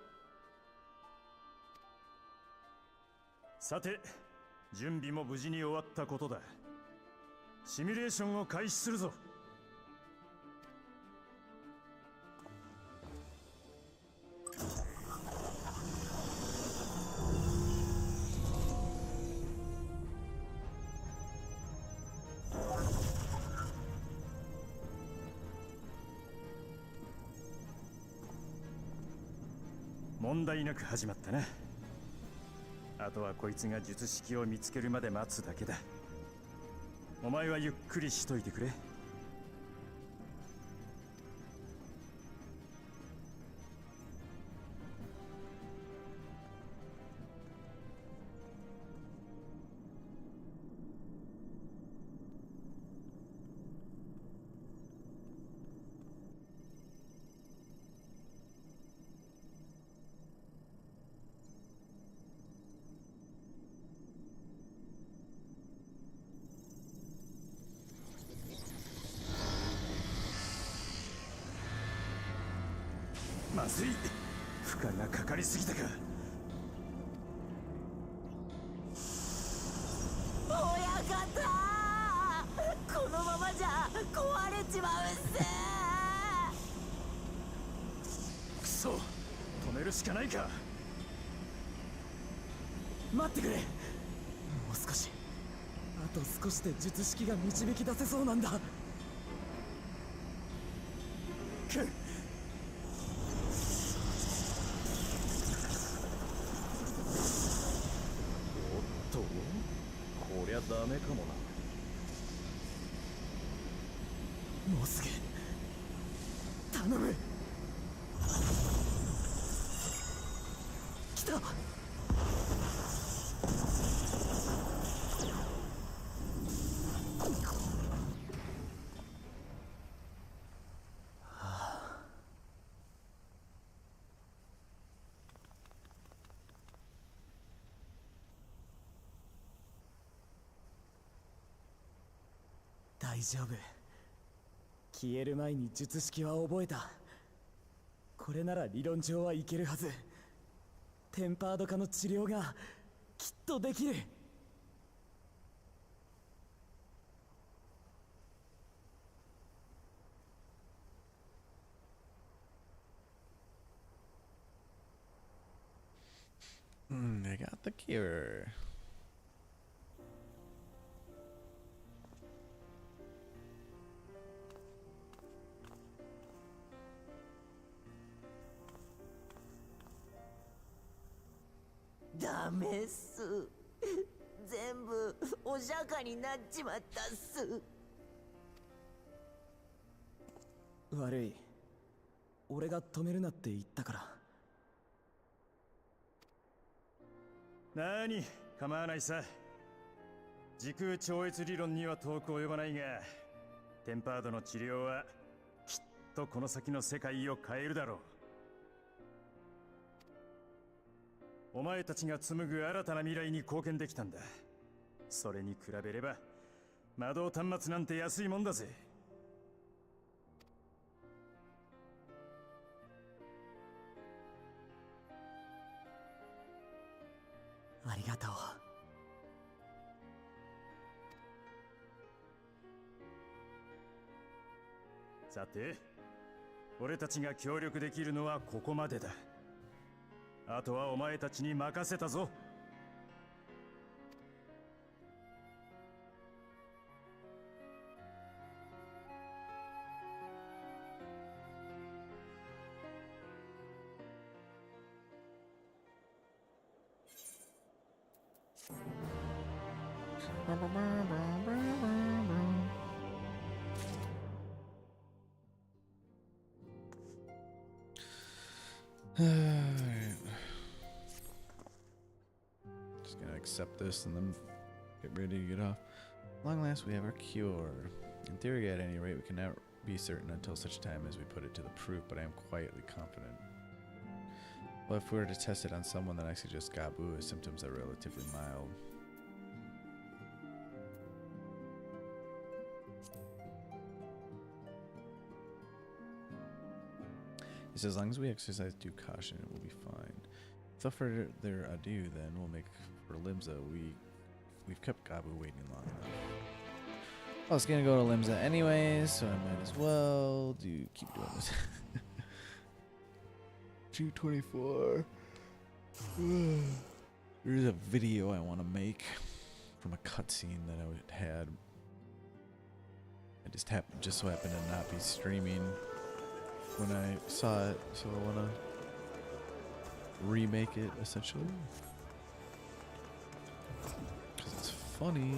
さて、準備も無事に終わったことだ。シミュレーションを開始するぞ。問題なく始まったな。あとはこいつが術式を見つけるまで待つだけだ。お前はゆっくりしといてくれ。まずい、負荷がかかりすぎたか。
親方、このままじゃ壊れちまうっす。
くそ、止めるしかないか。
待ってくれ。もう少し、あと少しで術式が導き出せそうなんだ。
こりゃダメかもな。
もうすぐ頼む。来た。大丈夫。消える前に術式は覚えた。これなら理論上はいけるはず。テンパード化の治療がきっとできる。
I got the cure.
ダメっす。全部お釈迦になっちまったっす。
悪い。俺が止めるなって言ったから。
なに、構わないさ。時空超越理論には遠く及ばないが、テンパードの治療はきっとこの先の世界を変えるだろう。お前たちが紡ぐ新たな未来に貢献できたんだ。それに比べれば魔導端末なんて安いもんだぜ。
ありがとう。
さて、俺たちが協力できるのはここまでだ。あとはお前たちに任せたぞ。
Just gonna accept this and then get ready to get off. Long last, we have our cure. In theory, at any rate, we can now be certain until such time as we put it to the proof, but I am quietly confident. Well, if we were to test it on someone, then I suggest Gabu, as symptoms are relatively mild. He says, as long as we exercise due caution, it will be fine. Without further ado, then, we'll make for Limsa. We've kept Gabu waiting long enough. I was gonna go to Limsa anyways, so I might as well keep doing this. 224. There's a video I want to make from a cutscene that I had. I just so happened to not be streaming when I saw it, so I want to remake it essentially because it's funny.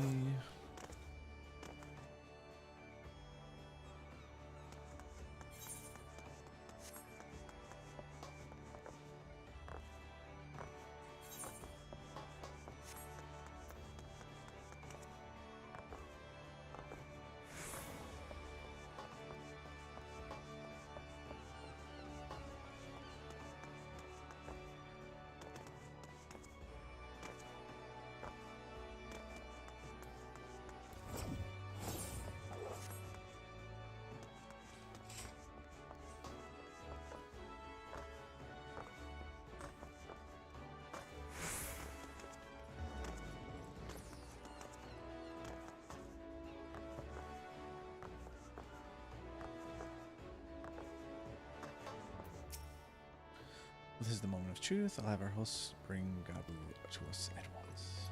This is the moment of truth. I'll have our hosts bring Gabu to us at once.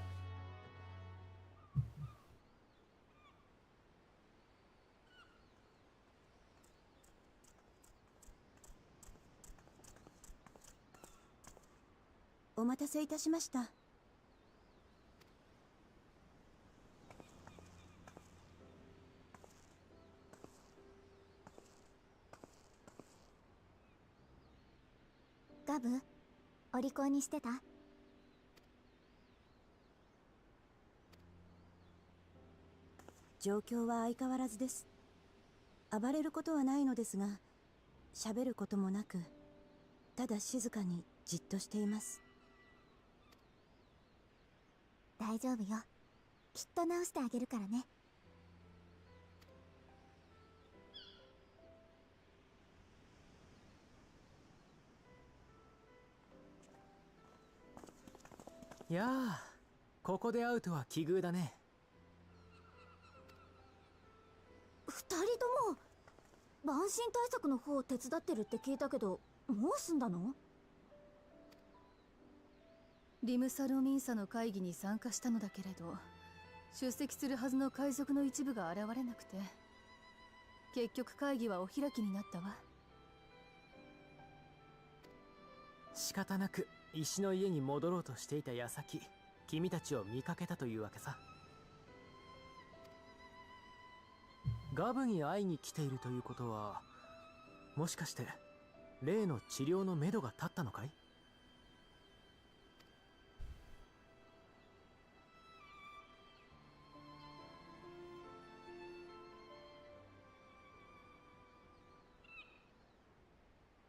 お待たせいたしました。ガブ、お利口にしてた？状況は相変わらずです。暴れることはないのですが、喋ることもなく、ただ静かにじっとしています。大丈夫よ。きっと直してあげるからね。
いやあ、ここで会うとは奇遇だね。
二人とも万神対策の方を手伝ってるって聞いたけど、もう済んだの？
リムサロミンサの会議に参加したのだけれど、出席するはずの海賊の一部が現れなくて、結局会議はお開きになったわ。
仕方なく石の家に戻ろうとしていた矢先、君たちを見かけたというわけさ。ガブに会いに来ているということは、もしかして例の治療のめどが立ったのかい？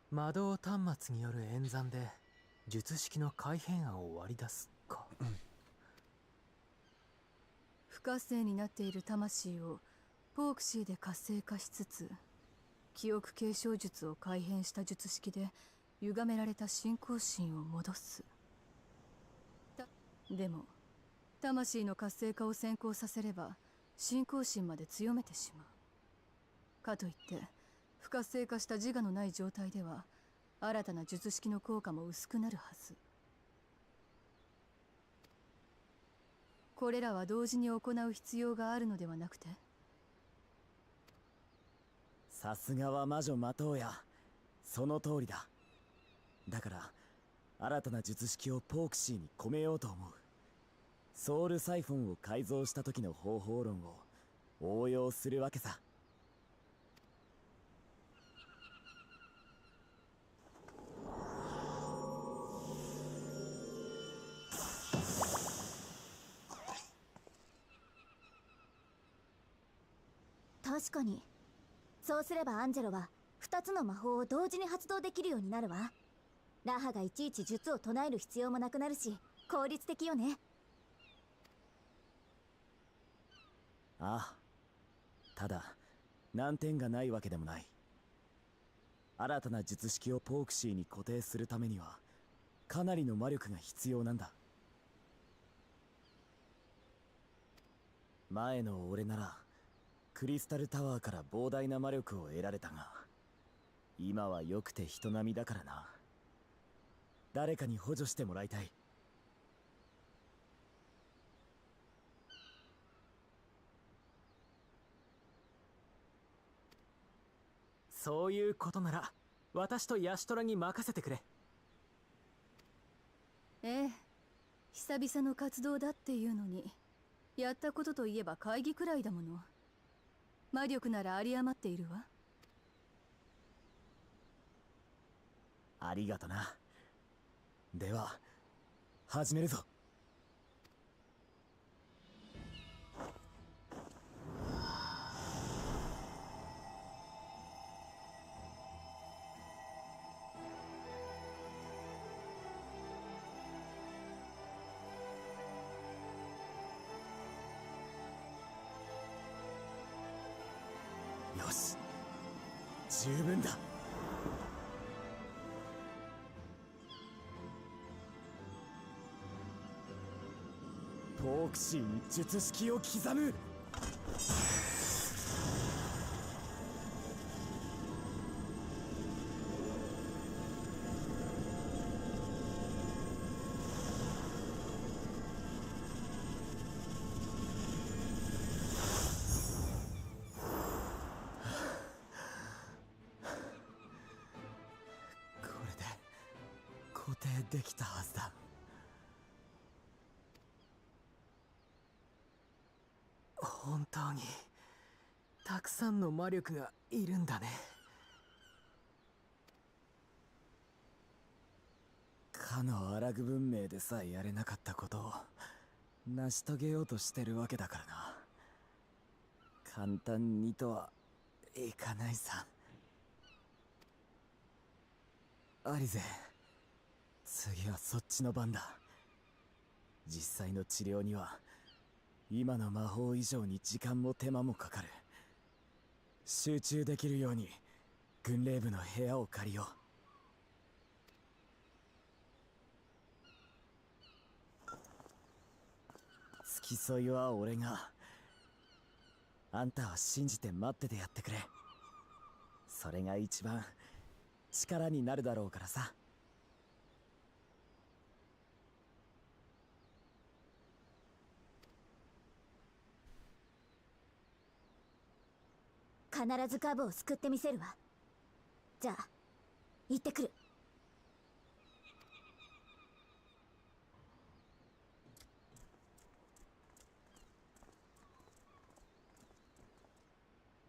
魔導端末による演算で術式の改変案を割り出すか。
不活性になっている魂をポークシーで活性化しつつ、記憶継承術を改変した術式で歪められた信仰心を戻す。でも魂の活性化を先行させれば信仰心まで強めてしまう。かといって不活性化した自我のない状態では新たな術式の効果も薄くなるはず。これらは同時に行う必要があるのではなくて？
さすがは魔女マトウヤ。その通りだ。だから新たな術式をポークシーに込めようと思う。ソウルサイフォンを改造した時の方法論を応用するわけさ。
確かにそうすればアンジェロは2つの魔法を同時に発動できるようになるわ。ラハがいちいち術を唱える必要もなくなるし、効率的よね。
ああ、ただ難点がないわけでもない。新たな術式をポークシーに固定するためにはかなりの魔力が必要なんだ。前の俺ならクリスタルタワーから膨大な魔力を得られたが、今は良くて人並みだからな。誰かに補助してもらいたい。
そういうことなら私とヤシトラに任せてくれ。
ええ、久々の活動だっていうのに、やったことといえば会議くらいだもの。魔力なら有り余っているわ。
ありがとな。では始めるぞ。よし、十分だ。ポークシーに術式を刻む。これで固定できたはずだ。
本当にたくさんの魔力がいるんだね。
かのアラグ文明でさえやれなかったことを成し遂げようとしてるわけだからな。簡単にとはいかないさ。アリゼ、次はそっちの番だ。実際の治療には今の魔法以上に時間も手間もかかる。集中できるように軍令部の部屋を借りよう。付き添いは俺が。あんたは信じて待っててやってくれ。それが一番力になるだろうからさ。
必ずカブを救ってみせるわ。じゃあ行ってくる。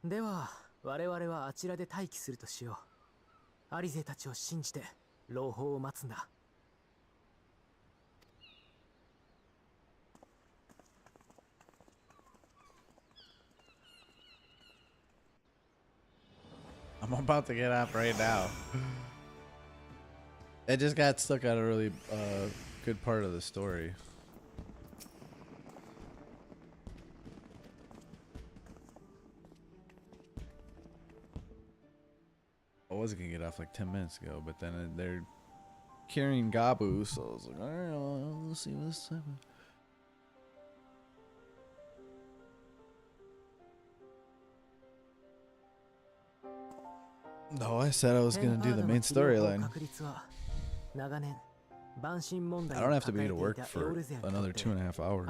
では我々はあちらで待機するとしよう。アリゼたちを信じて朗報を待つんだ。
I'm about to get up right now. I just got stuck at a really good part of the story. I was gonna get off like 10 minutes ago, but then they're carrying Gabu, so I was like, alright, we'll see what's happening. No, I said I was gonna do the main storyline. I don't have to be to work for another 2.5 hours.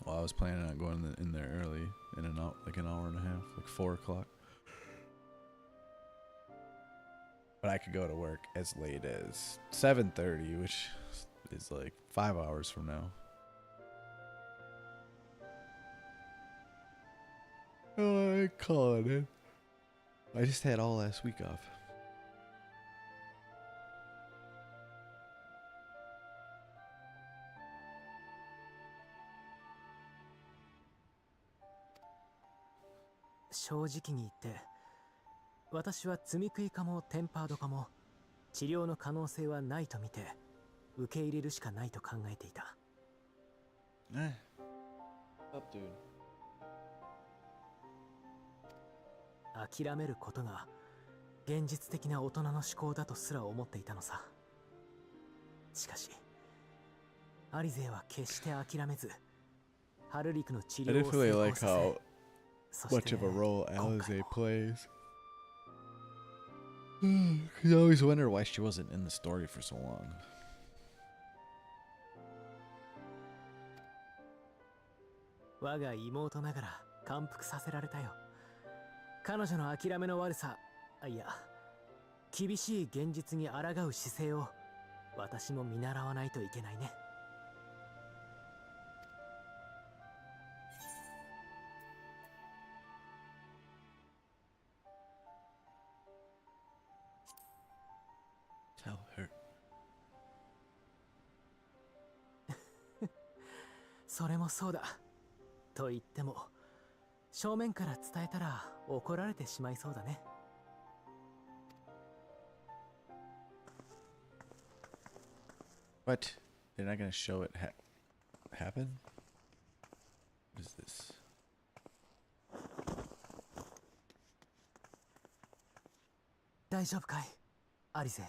Well, I was planning on going in there early, in an hour, like an hour and a half, like 4 o'clock. But I could go to work as late as 7:30, which is like 5 hours from now. Oh, I call it in. I just had all last week off.
正直に言って、私は積み食いかもテンパードかも治療の可能性はないと見て受け入れるしかないと考えていた。諦めることが現実的な大人の思考だとすら思っていたのさ。しかしアリゼは決して諦めず、ハルリクの治
I
療
didn't
を
really
成
like
功さ
how
せ、そ
much
して
of a role
今回
Alize
も
plays. Cause I always wonder why she wasn't in the story for so long.
我が妹ながら感服させられたよ。彼女の諦めの悪さ、いや、厳しい現実に抗う姿勢を私も見習わないといけないね。
Tell her.
それもそうだ。と言っても、正面から伝えたら怒られてしまいそうだね。
What? They're not gonna show it happen? What is this?
大丈夫かい、アリゼ。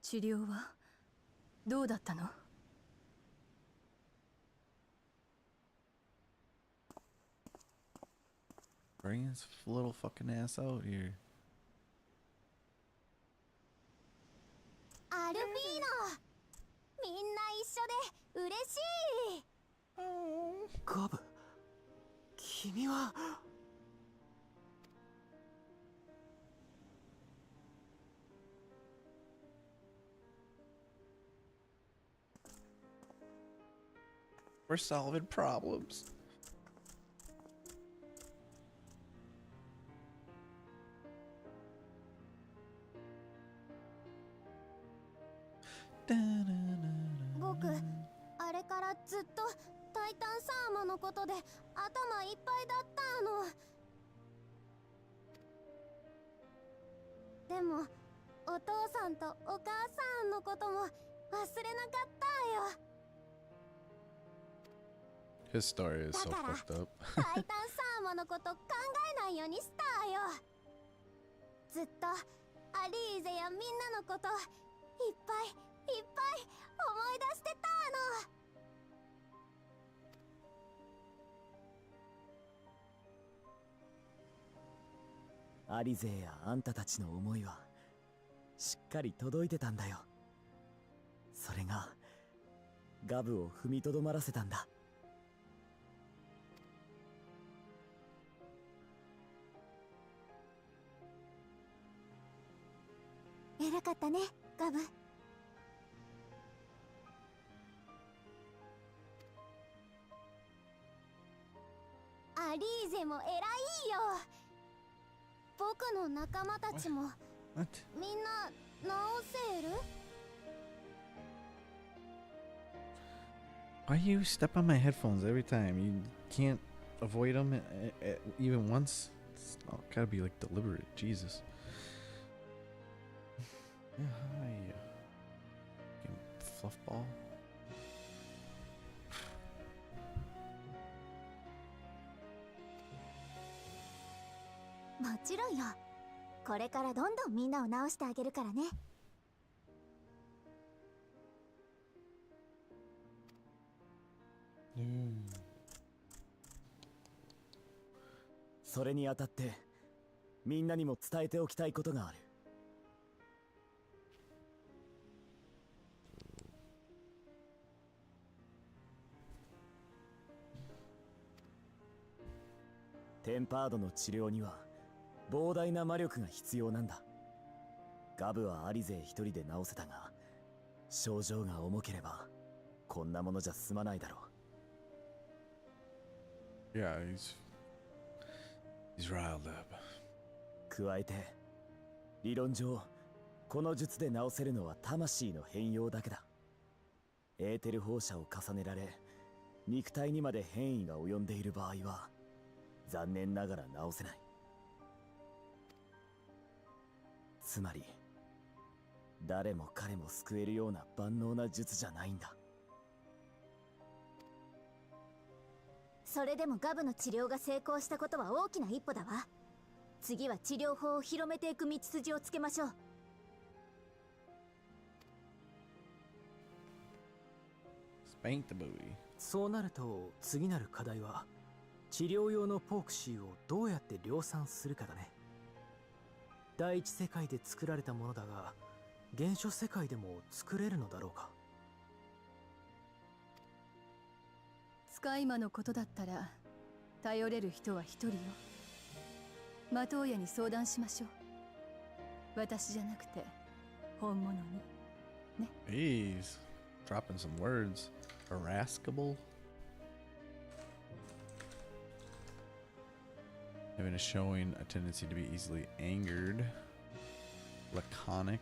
治療はどうだったの？Bring
his little fucking ass out here.
アルフィーノ、みんな一緒で嬉しい。
ガブ、君は。
We're solving problems. Da, da, da, da.
僕、あれからずっとタイタンサーマのことで頭いっぱいだったの。でもお父さんとお母さんのことも忘れなかったよ。
His story is so
だから
fucked up.
タイタンサーマのこと考えないようにしたよ。ずっとアリーゼやみんなのこといっぱいいっぱい思い出してた
の。アリゼやあんたたちの思いはしっかり届いてたんだよ。それがガブを踏みとどまらせたんだ。
偉かったね、ガブ。アリーゼも偉いよ。僕の仲間たちも
What?
みんな直せる？
Why you step on my headphones every time? You can't avoid them even once? It's gotta be like deliberate. Jesus. Yeah, hi. Fluff ball.
もちろんよ。これからどんどんみんなを直してあげるからね。
それにあたってみんなにも伝えておきたいことがある。テンパードの治療には膨大な魔力が必要なんだ。ガブはアリゼ一人で治せたが、症状が重ければこんなものじゃ済まないだろう。
Yeah, he's riled up.
加えて理論上この術で治せるのは魂の変容だけだ。エーテル放射を重ねられ肉体にまで変異が及んでいる場合は残念ながら治せない。つまり誰も彼も救えるような万能な術じゃないんだ。
それでもガブの治療が成功したことは大きな一歩だわ。次は治療法を広めていく道筋をつけましょう。
Spank the booty.
そうなると次なる課題は治療用のポークシーをどうやって量産するかだね。第一世界で作られたものだが原初世界でも作れるのだろうか。
使い魔のことだったら頼れる人は一人よ。マトウヤに相談しましょう。私じゃなくて本物にね。
Jeez, dropping some words. Irascible. Having a showing a tendency to be easily angered. Laconic.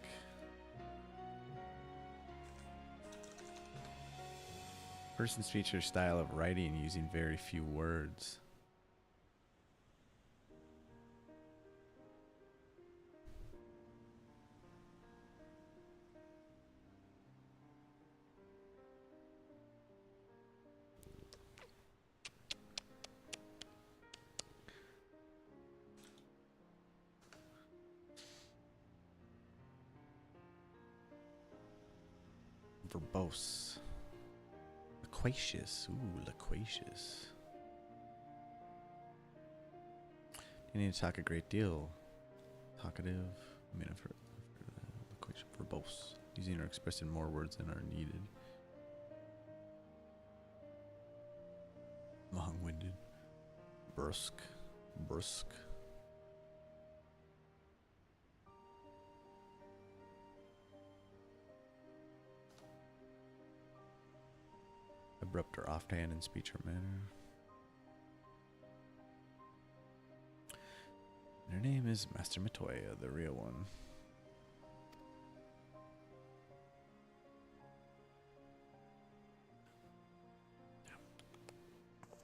Person's feature style of writing using very few words. Verbose. Loquacious. Ooh, loquacious. You need to talk a great deal. Talkative. I mean, loquacious. Verbose. Using or expressing more words than are needed. Long-winded. Brusque. Brusque. Abrupt or offhand in speech or manner. And her name is Master Matoya, the real one.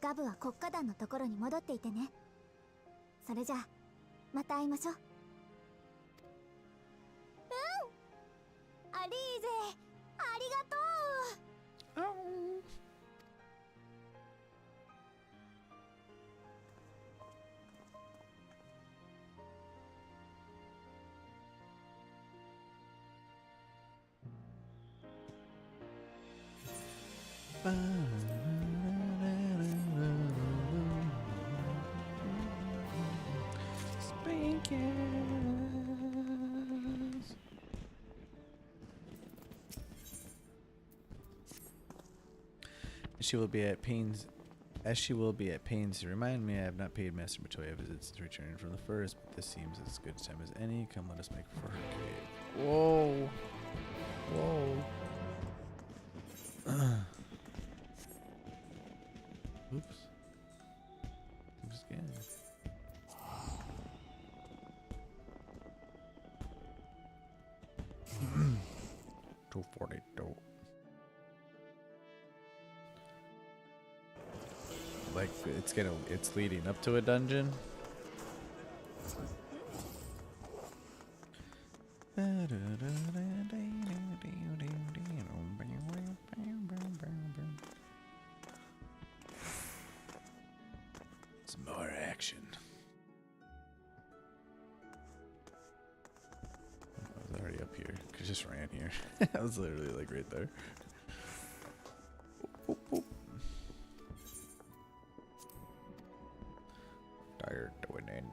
ガブは国家団のところに戻っていてね。それじゃあまた会いましょう。うん。アリーゼ、ありがとう。
She will be at pains, as she will be at pains to remind me I have not paid Master Matoya visits since returning from the forest, but this seems as good a time as any. Come, let us make for her cave. Whoa. Whoa. Oops. Oops again. $242. Like it's leading up to a dungeon. Some more action. I was already up here. I just ran here. I was literally like right there. Boop, boop, boop. Tired to an end.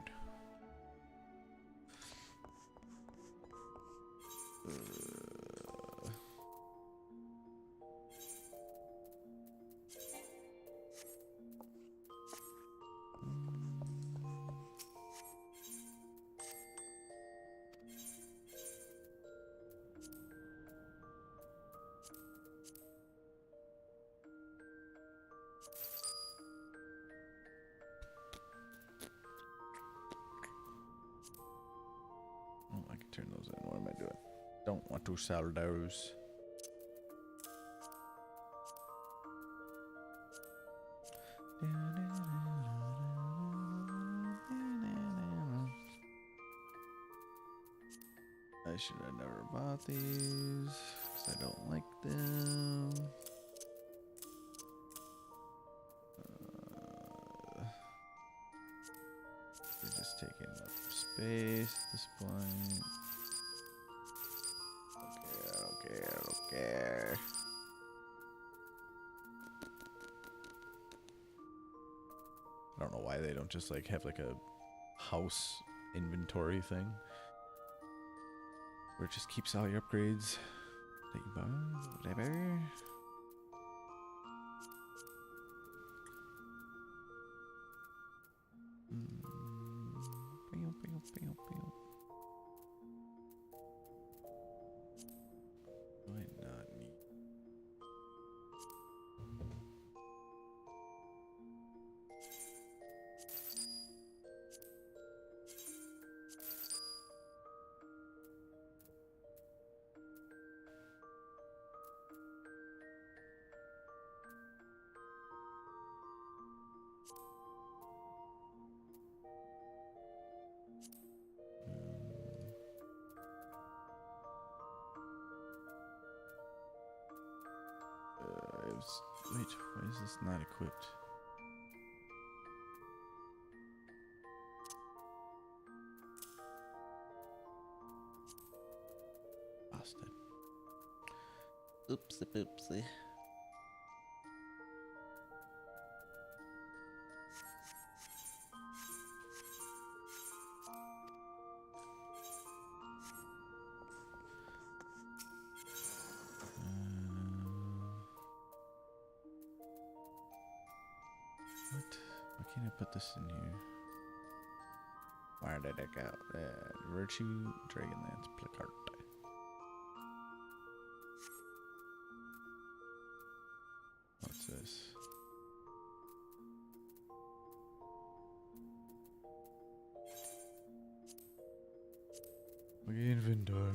I can turn those in. What am I doing? Don't want to sell those. I should have never bought these because I don't like them. They're just taking up space at this point. Okay, I don't care, I don't care. I don't know why they don't just like have like a house inventory thing where it just keeps all your upgrades that you buy, whatever. Why not need? Wait, why is this not equipped? Bastard. Oopsie poopsie. What? Why can't I put this in here? Where did it go? Virtue, Dragonlance, Placard. What's this? My inventory.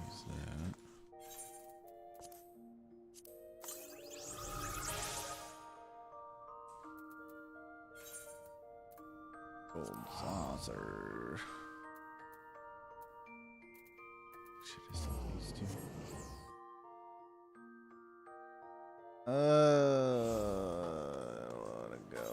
Use that. Gold saucer. Should I sell these two? I wanna go.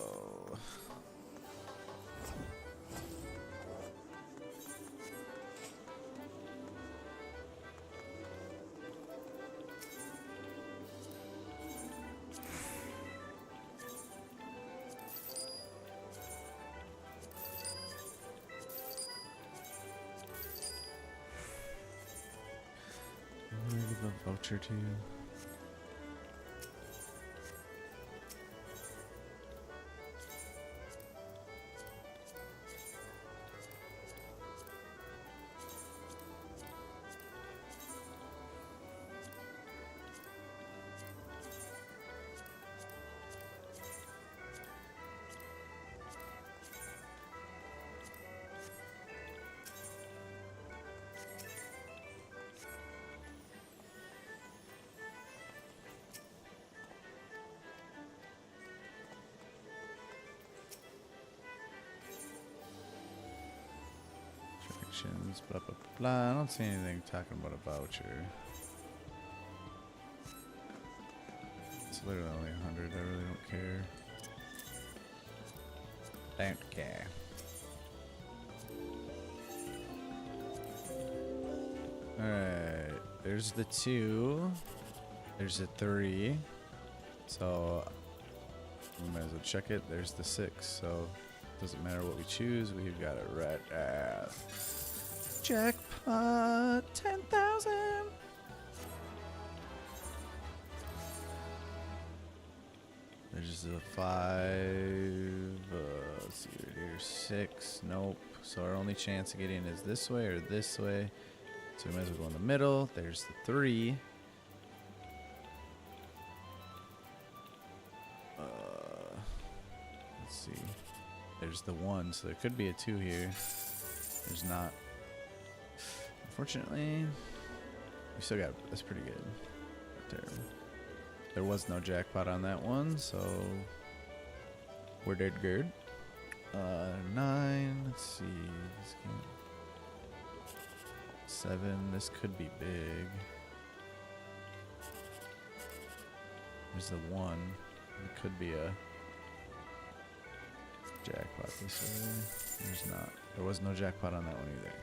I'm gonna give a voucher to you. Blah, blah, blah, blah. I don't see anything talking about a voucher. It's literally only 100. I really don't care. Don't care. Alright. There's the 2. There's the 3. So we might as well check it. There's the 6. So doesn't matter what we choose. We've got it right at jackpot 10,000. There's the 5. Let's see right here. 6. Nope. So our only chance of getting is this way or this way. So we might as well go in the middle. There's the 3. Let's see. There's the 1, so there could be a 2 here. There's not. Unfortunately, we still got. That's pretty good. Not terrible. There was no jackpot on that one, so we're dead good. 9. Let's see. 7. This could be big. There's the 1. It could be a jackpot this way. There's not. There was no jackpot on that one either.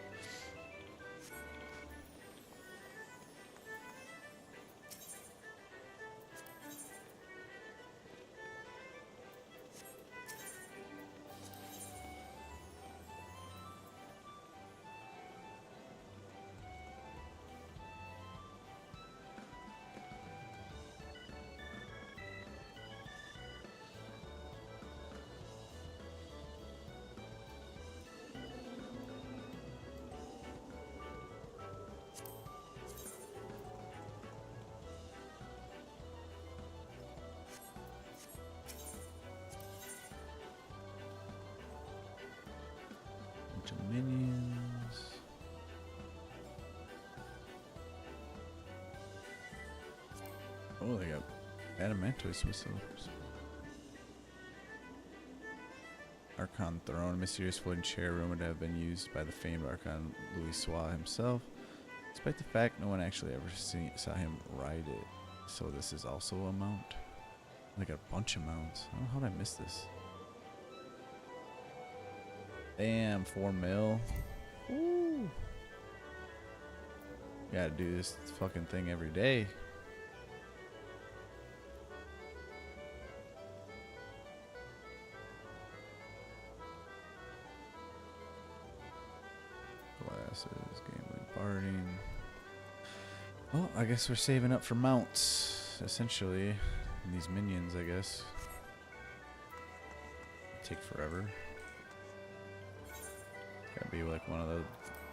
Bunch of minions. Oh, they got adamantoise missiles. Archon throne, a mysterious wooden chair rumored to have been used by the famed Archon Louis Sois himself, despite the fact no one actually ever saw him ride it. So this is also a mount. They got a bunch of mounts. I don't know how did I miss this. Damn, 4 mil. Woo. Gotta do this fucking thing every day. Glasses, gambling, barding. Well, I guess we're saving up for mounts, essentially. And these minions, I guess. Take forever. Gotta be like one of the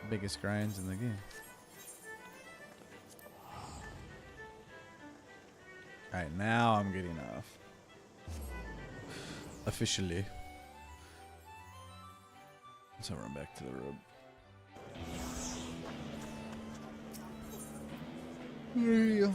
biggest grinds in the game. Alright, now I'm getting off. Officially. So run back to the road. Yeah.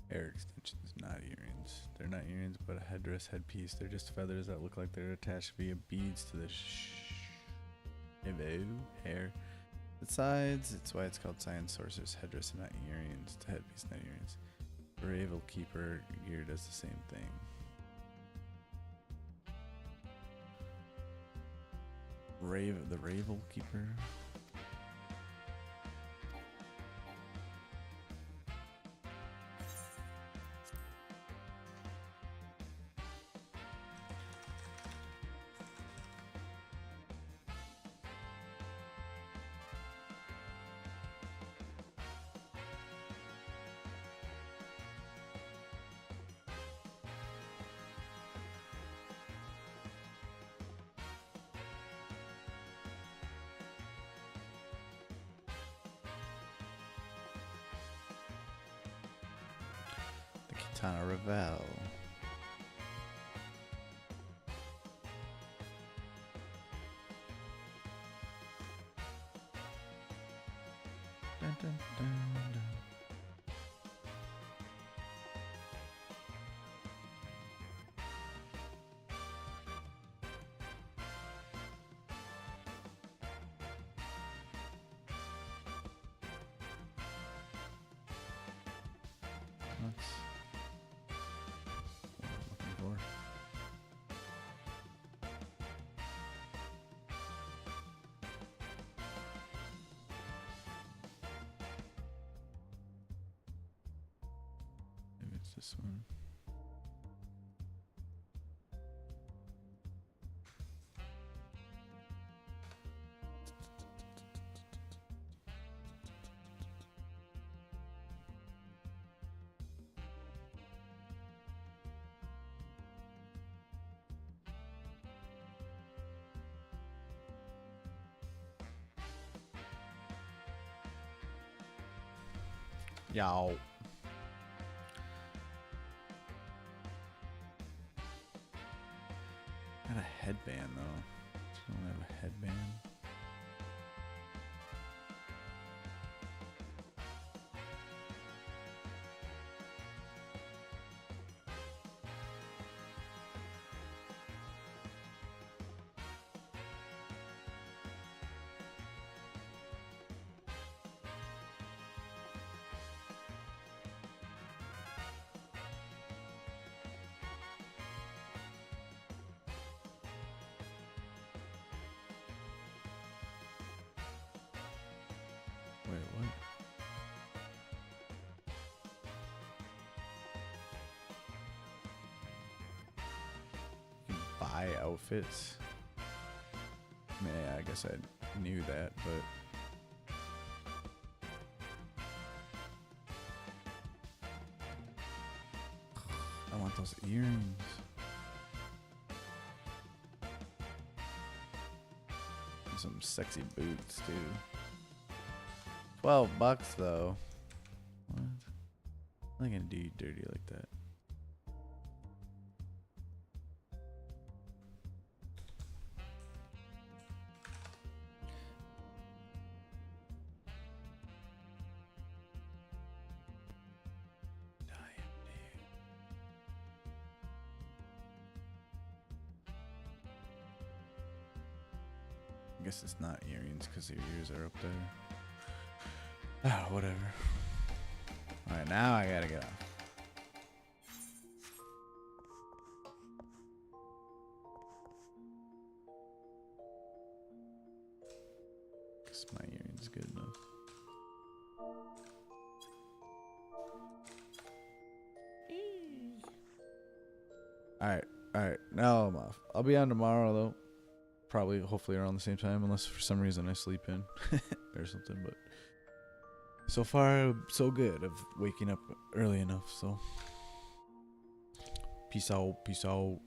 Hair extensions, not earrings. They're not earrings, but a headdress, headpiece. They're just feathers that look like they're attached via beads to the hair. The sides, it's why it's called Science Sorcerer's headdress and not earrings. The headpiece, not earrings. Ravel Keeper gear does the same thing. The Ravel Keeper. Katana Ravel. Dun, dun, dun, dun. this one? Yow. Got a headband though. I don't have a headband. Wait, what? You can buy outfits. Yeah, I guess I knew that, but I want those earrings. And some sexy boots too. $12 though. What? I'm not gonna do you dirty like that. I guess it's not earrings because your ears are up there. Ah, whatever. Alright, now I gotta get off. Guess my earring's good enough. Alright, now I'm off. I'll be on tomorrow though. Probably, hopefully around the same time, unless for some reason I sleep in or something, but so far, so good of waking up early enough, so. Peace out, peace out.